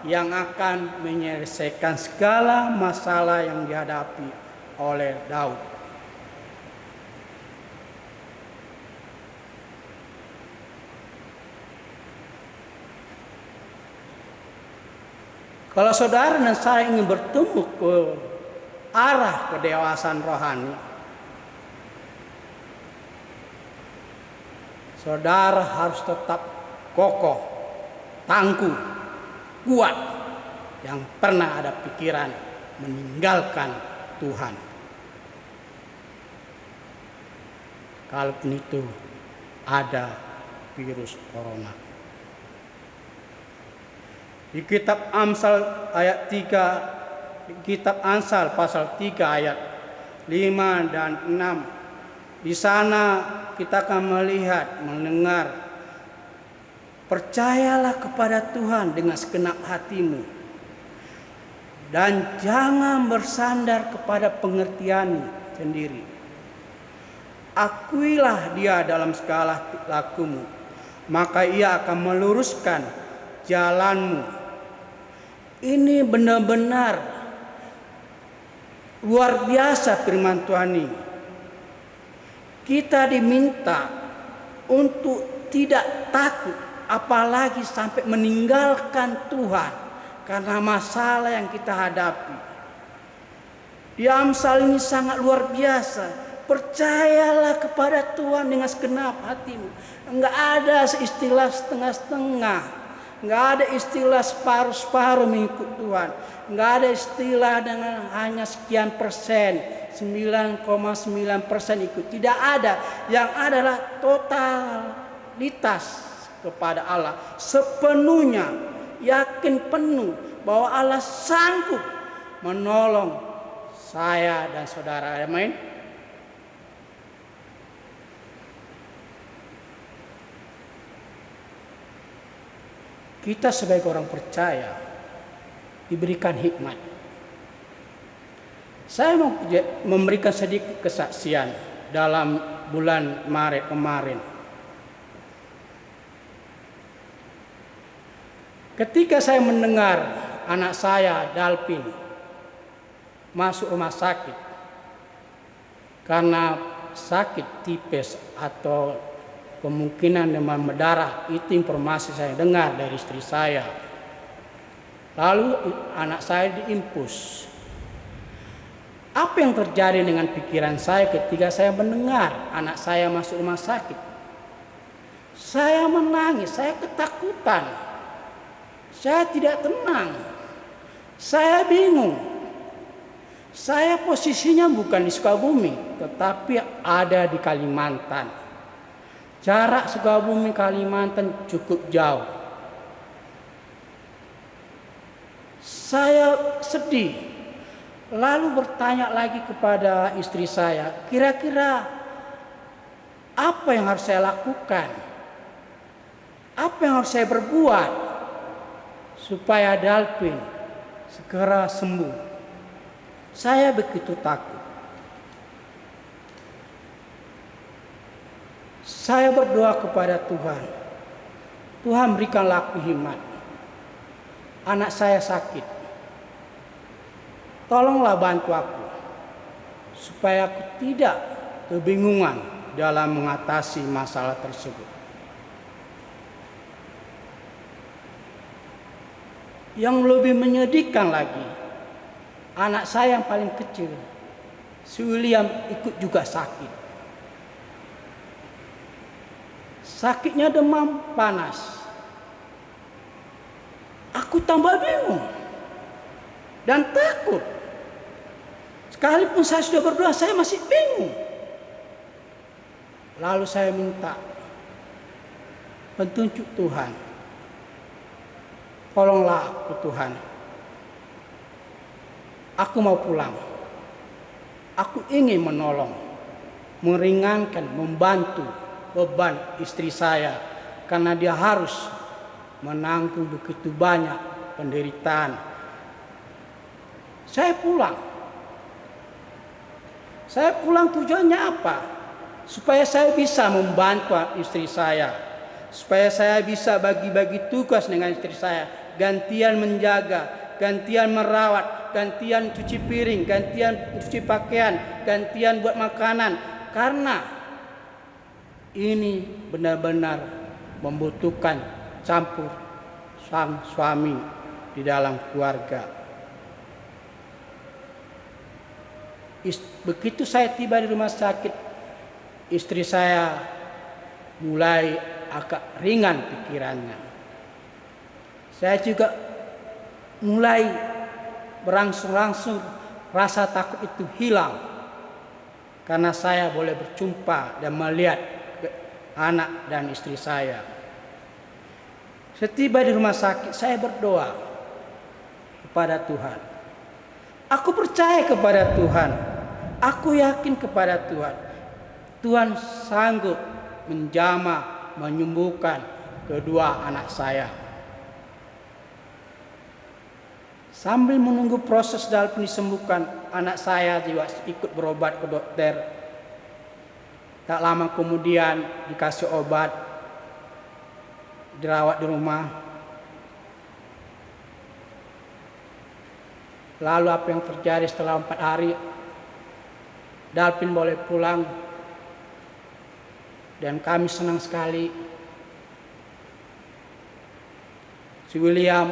yang akan menyelesaikan segala masalah yang dihadapi oleh Daud. Kalau saudara dan saya ingin bertumbuh ke arah kedewasaan rohani, saudara harus tetap kokoh, tangguh, kuat, yang pernah ada pikiran meninggalkan Tuhan. Kalaupun itu ada virus corona. Di kitab Amsal ayat 3, di kitab Amsal pasal 3 ayat 5 dan 6. Di sana kita akan melihat, mendengar, percayalah kepada Tuhan dengan segenap hatimu dan jangan bersandar kepada pengertianmu sendiri. Akuilah Dia dalam segala lakumu, maka Ia akan meluruskan jalanmu. Ini benar-benar luar biasa firman Tuhan ini. Kita diminta untuk tidak takut, apalagi sampai meninggalkan Tuhan karena masalah yang kita hadapi. Di Amsal ini sangat luar biasa. Percayalah kepada Tuhan dengan segenap hatimu. Enggak ada istilah setengah-setengah. Enggak ada istilah separuh-separuh mengikut Tuhan. Enggak ada istilah dengan hanya sekian persen, 9,9% ikut. Tidak ada. Yang adalah totalitas kepada Allah. Sepenuhnya yakin penuh bahwa Allah sanggup menolong saya dan saudara. Amin. Kita sebagai orang percaya diberikan hikmat. Saya mau memberikan sedikit kesaksian dalam bulan Maret kemarin. Ketika saya mendengar anak saya Dalpin masuk rumah sakit karena sakit tipes atau kemungkinan demam berdarah, itu informasi saya dengar dari istri saya. Lalu anak saya diinfus. Apa yang terjadi dengan pikiran saya ketika saya mendengar anak saya masuk rumah sakit? Saya menangis, saya ketakutan. Saya tidak tenang. Saya bingung. Saya posisinya bukan di Sukabumi, tetapi ada di Kalimantan. Jarak Sukabumi Kalimantan cukup jauh. Saya sedih. Lalu bertanya lagi kepada istri saya, kira-kira apa yang harus saya lakukan? Apa yang harus saya berbuat supaya Dalpin segera sembuh? Saya begitu takut. Saya berdoa kepada Tuhan. Tuhan berikanlah aku hikmat. Anak saya sakit. Tolonglah bantu aku. Supaya aku tidak kebingungan dalam mengatasi masalah tersebut. Yang lebih menyedihkan lagi, anak saya yang paling kecil, si William, ikut juga sakit. Sakitnya demam panas. Aku tambah bingung dan takut. Sekalipun saya sudah berdoa, saya masih bingung. Lalu saya minta petunjuk Tuhan. Tolonglah aku Tuhan. Aku mau pulang. Aku ingin menolong, meringankan, membantu beban istri saya. Karena dia harus menanggung begitu banyak penderitaan. Saya pulang. Saya pulang tujuannya apa? Supaya saya bisa membantu istri saya. Supaya saya bisa bagi-bagi tugas dengan istri saya. Gantian menjaga, gantian merawat, gantian cuci piring, gantian cuci pakaian, gantian buat makanan. Karena ini benar-benar membutuhkan campur sang suami di dalam keluarga. Begitu saya tiba di rumah sakit, istri saya mulai agak ringan pikirannya. Saya juga mulai berangsur-angsur rasa takut itu hilang. Karena saya boleh berjumpa dan melihat anak dan istri saya. Setiba di rumah sakit, saya berdoa kepada Tuhan. Aku percaya kepada Tuhan. Aku yakin kepada Tuhan. Tuhan sanggup menjamah, menyembuhkan kedua anak saya. Sambil menunggu proses Dalpin disembuhkan, anak saya juga ikut berobat ke dokter. Tak lama kemudian dikasih obat. dirawat di rumah. Lalu apa yang terjadi setelah 4 hari? Dalvin boleh pulang. Dan kami senang sekali. Si William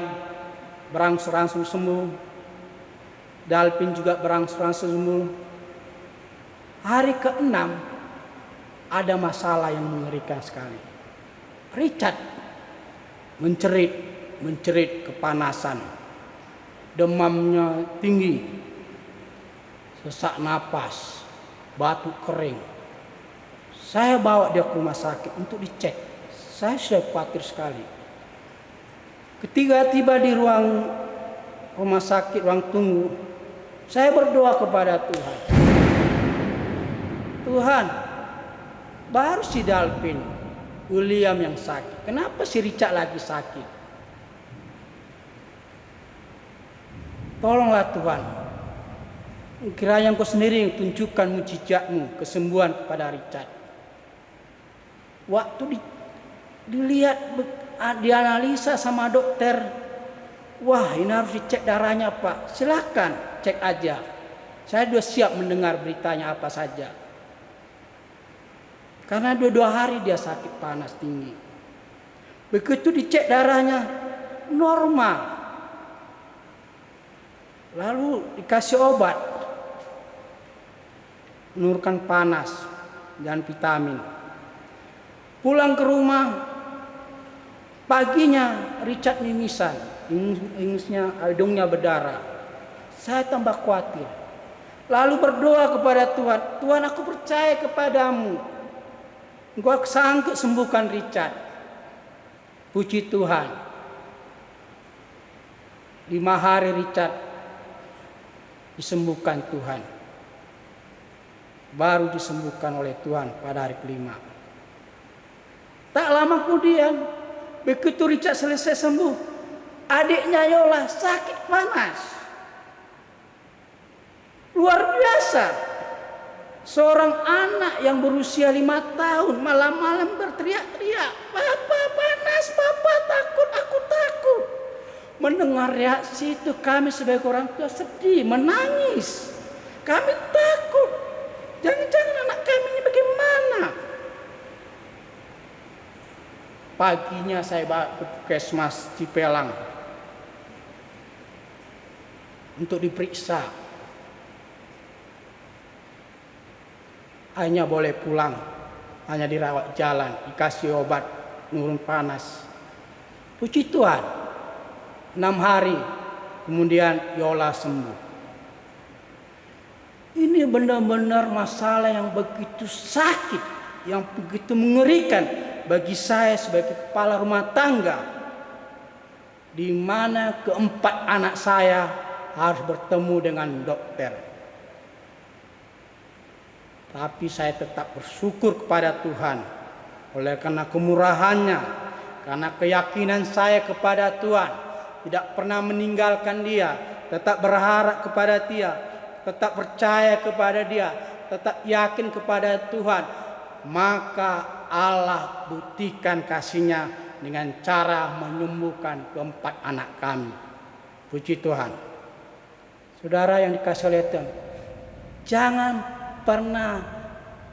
berangsur-angsur sembuh. Dalvin juga berangsur-angsur sembuh. Hari ke-6 ada masalah yang mengerikan sekali. Richard mencerit kepanasan. Demamnya tinggi, sesak napas, batuk kering. Saya bawa dia ke rumah sakit untuk dicek. Saya sudah khawatir sekali. Ketika tiba di ruang rumah sakit, ruang tunggu, saya berdoa kepada Tuhan. Tuhan, baru si Dalvin, William yang sakit. Kenapa si Richard lagi sakit? Tolonglah Tuhan. Kiranya Engkau sendiri yang tunjukkan mujizat-Mu, kesembuhan kepada Richard. Waktu dilihat, dianalisa sama dokter, wah ini harus dicek darahnya Pak. Silakan cek aja. Saya sudah siap mendengar beritanya apa saja. Karena 2 hari dia sakit panas tinggi. Begitu dicek darahnya normal. Lalu dikasih obat menurunkan panas dan vitamin. Pulang ke rumah, paginya Richard mimisan, ingusnya, hidungnya berdarah. Saya tambah khawatir. Lalu berdoa kepada Tuhan, Tuhan aku percaya kepadamu. Engkau sanggup sembuhkan Richard. Puji Tuhan. 5 hari Richard disembuhkan Tuhan. Baru disembuhkan oleh Tuhan pada hari ke-5. Tak lama kemudian, begitu Richard selesai sembuh, adiknya Yola sakit panas. Luar biasa. Seorang anak yang berusia 5 tahun malam-malam berteriak-teriak, "Papa panas, papa takut, aku takut." Mendengar reaksi itu kami sebagai orang tua sedih, menangis. Kami takut. Jangan-jangan anak kami ini bagaimana? Paginya saya bawa ke Puskesmas Cipelang untuk diperiksa. Hanya boleh pulang, hanya dirawat jalan, dikasih obat nurun panas. Puji Tuhan. 6 hari kemudian Yola sembuh. Ini benar-benar masalah yang begitu sakit, yang begitu mengerikan bagi saya sebagai kepala rumah tangga, di mana keempat anak saya harus bertemu dengan dokter. Tapi saya tetap bersyukur kepada Tuhan oleh karena kemurahannya, karena keyakinan saya kepada Tuhan. Tidak pernah meninggalkan dia, tetap berharap kepada dia, tetap percaya kepada dia, tetap yakin kepada Tuhan. Maka Allah buktikan kasih-Nya dengan cara menyembuhkan keempat anak kami. Puji Tuhan. Saudara yang dikasihi oleh Tuhan, jangan pernah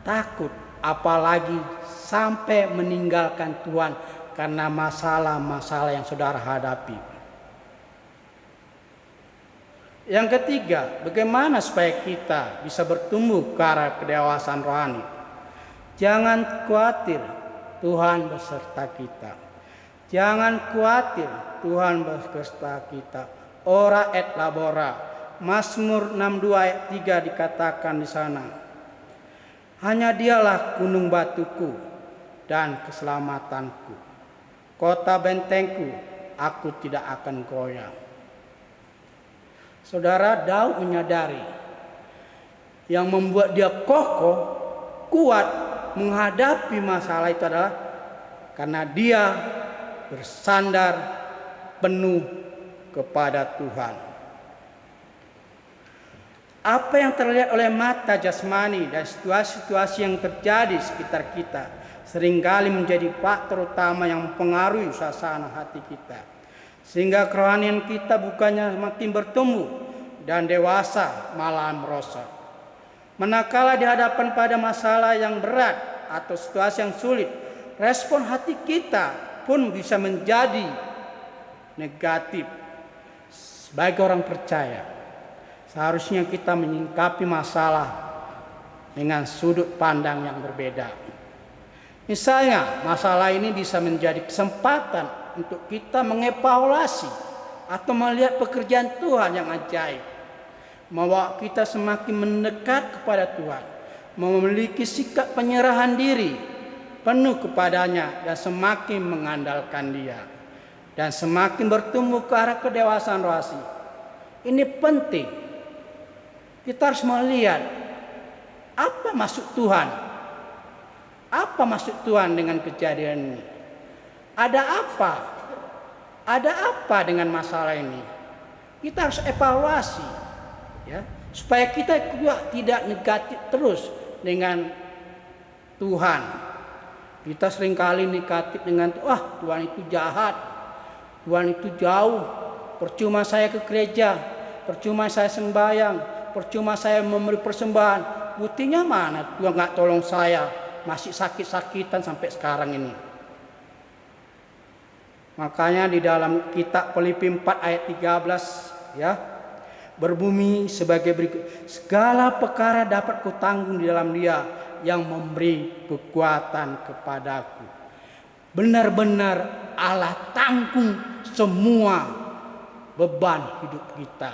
takut, apalagi sampai meninggalkan Tuhan karena masalah-masalah yang saudara hadapi. Yang ketiga, bagaimana supaya kita bisa bertumbuh ke arah kedewasaan rohani? Jangan khawatir, Tuhan beserta kita. Jangan khawatir, Tuhan beserta kita. Ora et labora. Mazmur 62 ayat 3 dikatakan di sana. Hanya Dialah gunung batuku dan keselamatanku. Kota bentengku, aku tidak akan goyah. Saudara, Daud menyadari yang membuat dia kokoh, kuat menghadapi masalah itu adalah karena dia bersandar penuh kepada Tuhan. Apa yang terlihat oleh mata jasmani dan situasi-situasi yang terjadi di sekitar kita seringkali menjadi faktor utama yang mempengaruhi suasana hati kita, sehingga kerohanian kita bukannya makin bertumbuh dan dewasa, malah merosot. Manakala dihadapan pada masalah yang berat atau situasi yang sulit, respon hati kita pun bisa menjadi negatif. Sebagai orang percaya, seharusnya kita menyikapi masalah dengan sudut pandang yang berbeda. Misalnya, masalah ini bisa menjadi kesempatan untuk kita mengevaluasi atau melihat pekerjaan Tuhan yang ajaib, membawa kita semakin mendekat kepada Tuhan, memiliki sikap penyerahan diri penuh kepadanya dan semakin mengandalkan Dia, dan semakin bertumbuh ke arah kedewasaan rohani. Ini penting. Kita harus melihat apa maksud Tuhan. Apa maksud Tuhan dengan kejadian ini? Ada apa? Ada apa dengan masalah ini? Kita harus evaluasi, ya, supaya kita juga tidak negatif terus dengan Tuhan. Kita seringkali negatif dengan Tuhan itu jahat, Tuhan itu jauh, percuma saya ke gereja, percuma saya sembahyang, percuma saya memberi persembahan. Buktinya mana Tuhan nggak tolong saya, masih sakit-sakitan sampai sekarang ini. Makanya di dalam kitab Filipi 4 ayat 13, ya, berbumi sebagai berikut: segala perkara dapat kutanggung di dalam Dia yang memberi kekuatan kepadaku. Benar-benar Allah tanggung semua beban hidup kita.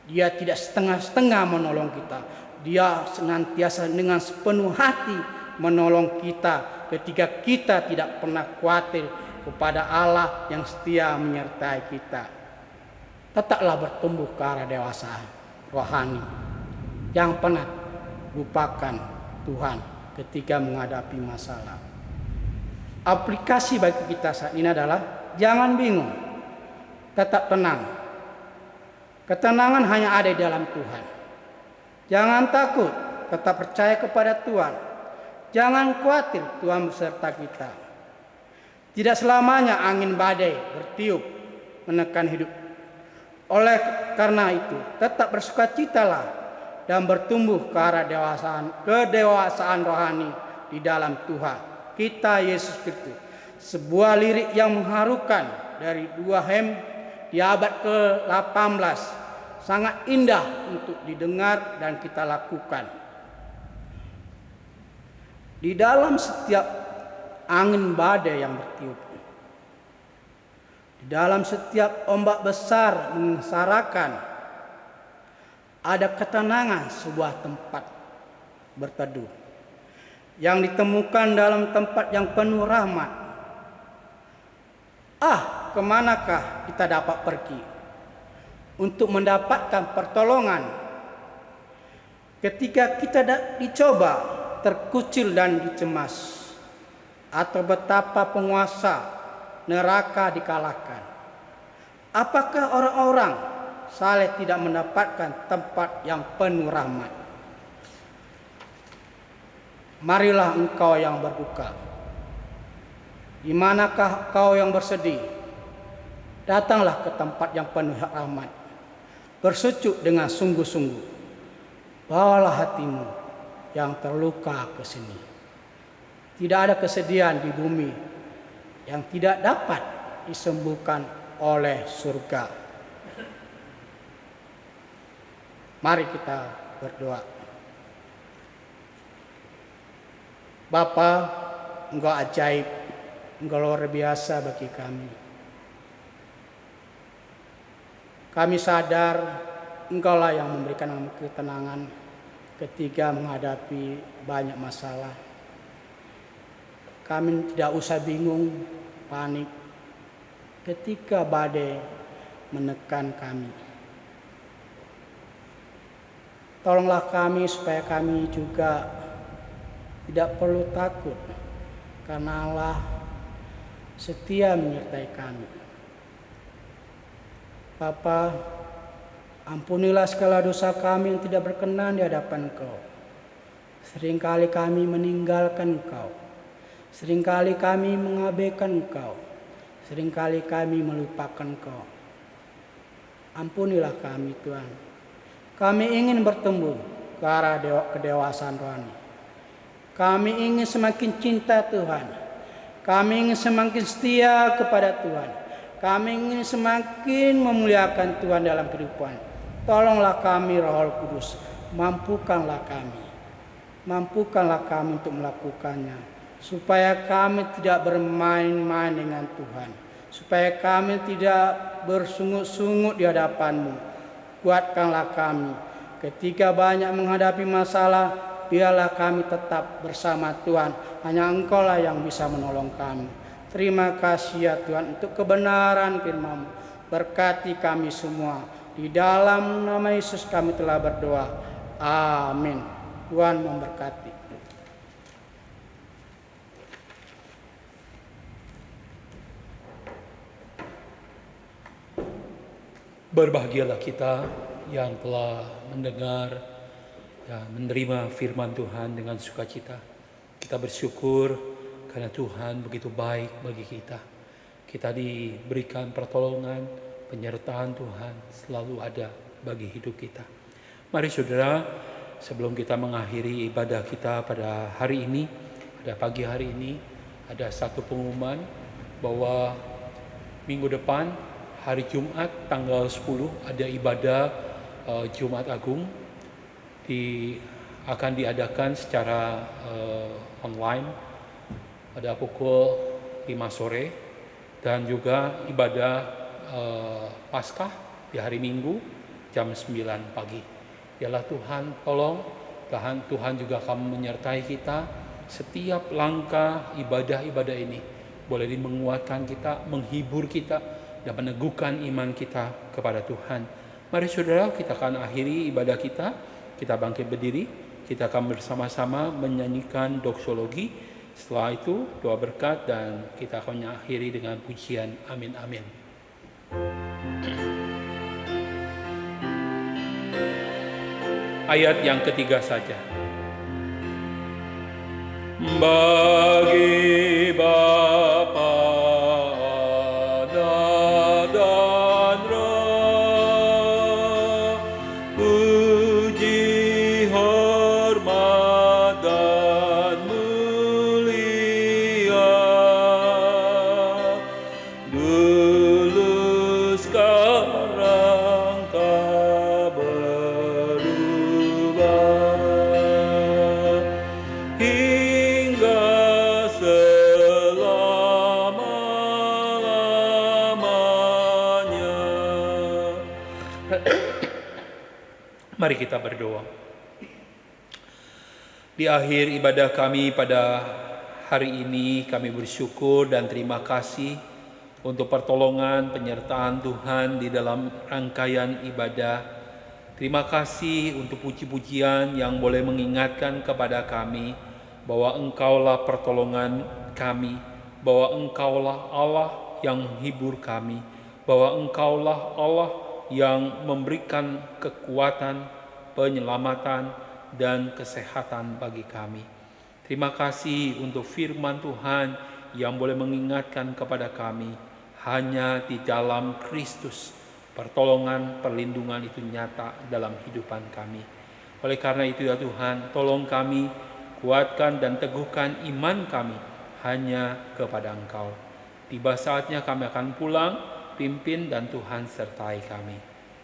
Dia tidak setengah-setengah menolong kita. Dia senantiasa dengan sepenuh hati menolong kita ketika kita tidak pernah khawatir kepada Allah yang setia menyertai kita. Tetaplah bertumbuh ke arah dewasa rohani. Jangan pernah lupakan Tuhan ketika menghadapi masalah. Aplikasi bagi kita saat ini adalah jangan bingung, tetap tenang. Ketenangan hanya ada di dalam Tuhan. Jangan takut, tetap percaya kepada Tuhan. Jangan khawatir, Tuhan beserta kita. Tidak selamanya angin badai bertiup menekan hidup. Oleh karena itu, tetap bersukacitalah dan bertumbuh ke arah kedewasaan rohani di dalam Tuhan kita Yesus Kristus. Sebuah lirik yang mengharukan dari 2 Hem di abad ke-18, sangat indah untuk didengar dan kita lakukan. Di dalam setiap angin badai yang bertiup, di dalam setiap ombak besar mengesarakan, ada ketenangan sebuah tempat berteduh yang ditemukan dalam tempat yang penuh rahmat. Kemanakah kita dapat pergi untuk mendapatkan pertolongan ketika kita dicoba, terkucil dan dicemas, atau betapa penguasa neraka dikalahkan? Apakah orang-orang saleh tidak mendapatkan tempat yang penuh rahmat? Marilah engkau yang berduka, di manakah kau yang bersedih? Datanglah ke tempat yang penuh rahmat, bersejuk dengan sungguh-sungguh. Bawalah hatimu yang terluka ke sini. Tidak ada kesedihan di bumi yang tidak dapat disembuhkan oleh surga. Mari kita berdoa. Bapa, Engkau ajaib, Engkau luar biasa bagi kami. Kami sadar Engkaulah yang memberikan ketenangan ketika menghadapi banyak masalah. Kami tidak usah bingung, panik ketika badai menekan kami. Tolonglah kami supaya kami juga tidak perlu takut, karena Allah setia menyertai kami. Bapa, ampunilah segala dosa kami yang tidak berkenan di hadapan Engkau. Seringkali kami meninggalkan Engkau. Seringkali kami mengabaikan Engkau. Seringkali kami melupakan Engkau. Ampunilah kami Tuhan. Kami ingin bertumbuh ke arah kedewasaan rohani. Kami ingin semakin cinta Tuhan. Kami ingin semakin setia kepada Tuhan. Kami ingin semakin memuliakan Tuhan dalam kehidupan. Tolonglah kami Roh Kudus. Mampukanlah kami. Mampukanlah kami untuk melakukannya. Supaya kami tidak bermain-main dengan Tuhan. Supaya kami tidak bersungut-sungut di hadapan-Mu. Kuatkanlah kami. Ketika banyak menghadapi masalah, biarlah kami tetap bersama Tuhan. Hanya Engkau-Lah yang bisa menolong kami. Terima kasih ya Tuhan untuk kebenaran firman-Mu. Berkati kami semua. Di dalam nama Yesus kami telah berdoa. Amin. Tuhan memberkati. Berbahagialah kita yang telah mendengar dan menerima firman Tuhan dengan sukacita. Kita bersyukur karena Tuhan begitu baik bagi kita. Kita diberikan pertolongan, penyertaan Tuhan selalu ada bagi hidup kita. Mari saudara, sebelum kita mengakhiri ibadah kita pada hari ini, pada pagi hari ini, ada satu pengumuman bahwa minggu depan hari Jumat tanggal 10 ada ibadah Jumat Agung akan diadakan secara online pada pukul 5 sore dan juga ibadah Paskah di hari Minggu jam 9 pagi. Biarlah Tuhan tolong, Tuhan juga akan menyertai kita setiap langkah ibadah-ibadah ini. Boleh menguatkan kita, menghibur kita, dan meneguhkan iman kita kepada Tuhan. Mari saudara, kita akan akhiri ibadah kita. Kita bangkit berdiri, kita akan bersama-sama menyanyikan doksologi. Setelah itu doa berkat dan kita akan mengakhiri dengan pujian amin amin. Ayat yang ketiga saja. Bagi Bapa Mari kita berdoa. Di akhir ibadah kami pada hari ini, kami bersyukur dan terima kasih untuk pertolongan penyertaan Tuhan di dalam rangkaian ibadah. Terima kasih untuk puji-pujian yang boleh mengingatkan kepada kami bahwa Engkaulah pertolongan kami, bahwa Engkaulah Allah yang menghibur kami, bahwa Engkaulah Allah yang memberikan kekuatan, penyelamatan, dan kesehatan bagi kami. Terima kasih untuk firman Tuhan yang boleh mengingatkan kepada kami, hanya di dalam Kristus pertolongan, perlindungan itu nyata dalam kehidupan kami. Oleh karena itu ya Tuhan, tolong kami, kuatkan dan teguhkan iman kami hanya kepada Engkau. Tiba saatnya kami akan pulang, pimpin dan Tuhan sertai kami.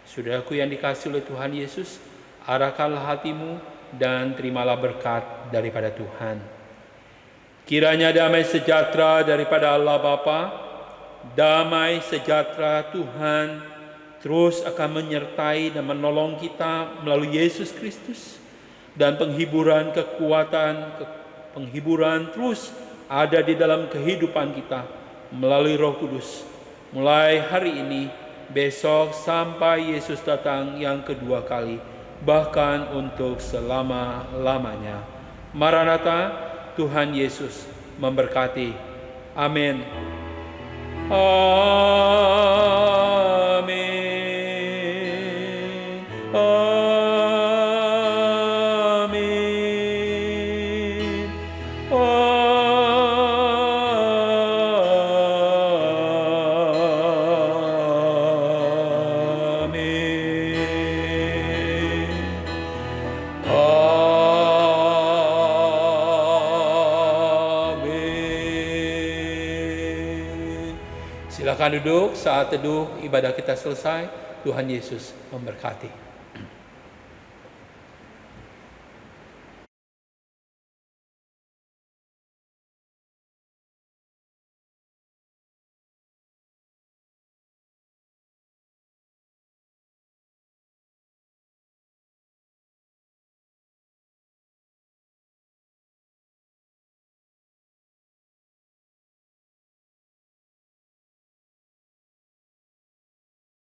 Saudaraku yang dikasihi oleh Tuhan Yesus, arahkanlah hatimu dan terimalah berkat daripada Tuhan. Kiranya damai sejahtera daripada Allah Bapa, damai sejahtera Tuhan terus akan menyertai dan menolong kita melalui Yesus Kristus, dan penghiburan, kekuatan, penghiburan terus ada di dalam kehidupan kita melalui Roh Kudus. Mulai hari ini, besok sampai Yesus datang yang kedua kali, bahkan untuk selama-lamanya. Maranatha, Tuhan Yesus memberkati. Amin. Amin. Amin. Amin. Silakan duduk, saat teduh ibadah kita selesai. Tuhan Yesus memberkati.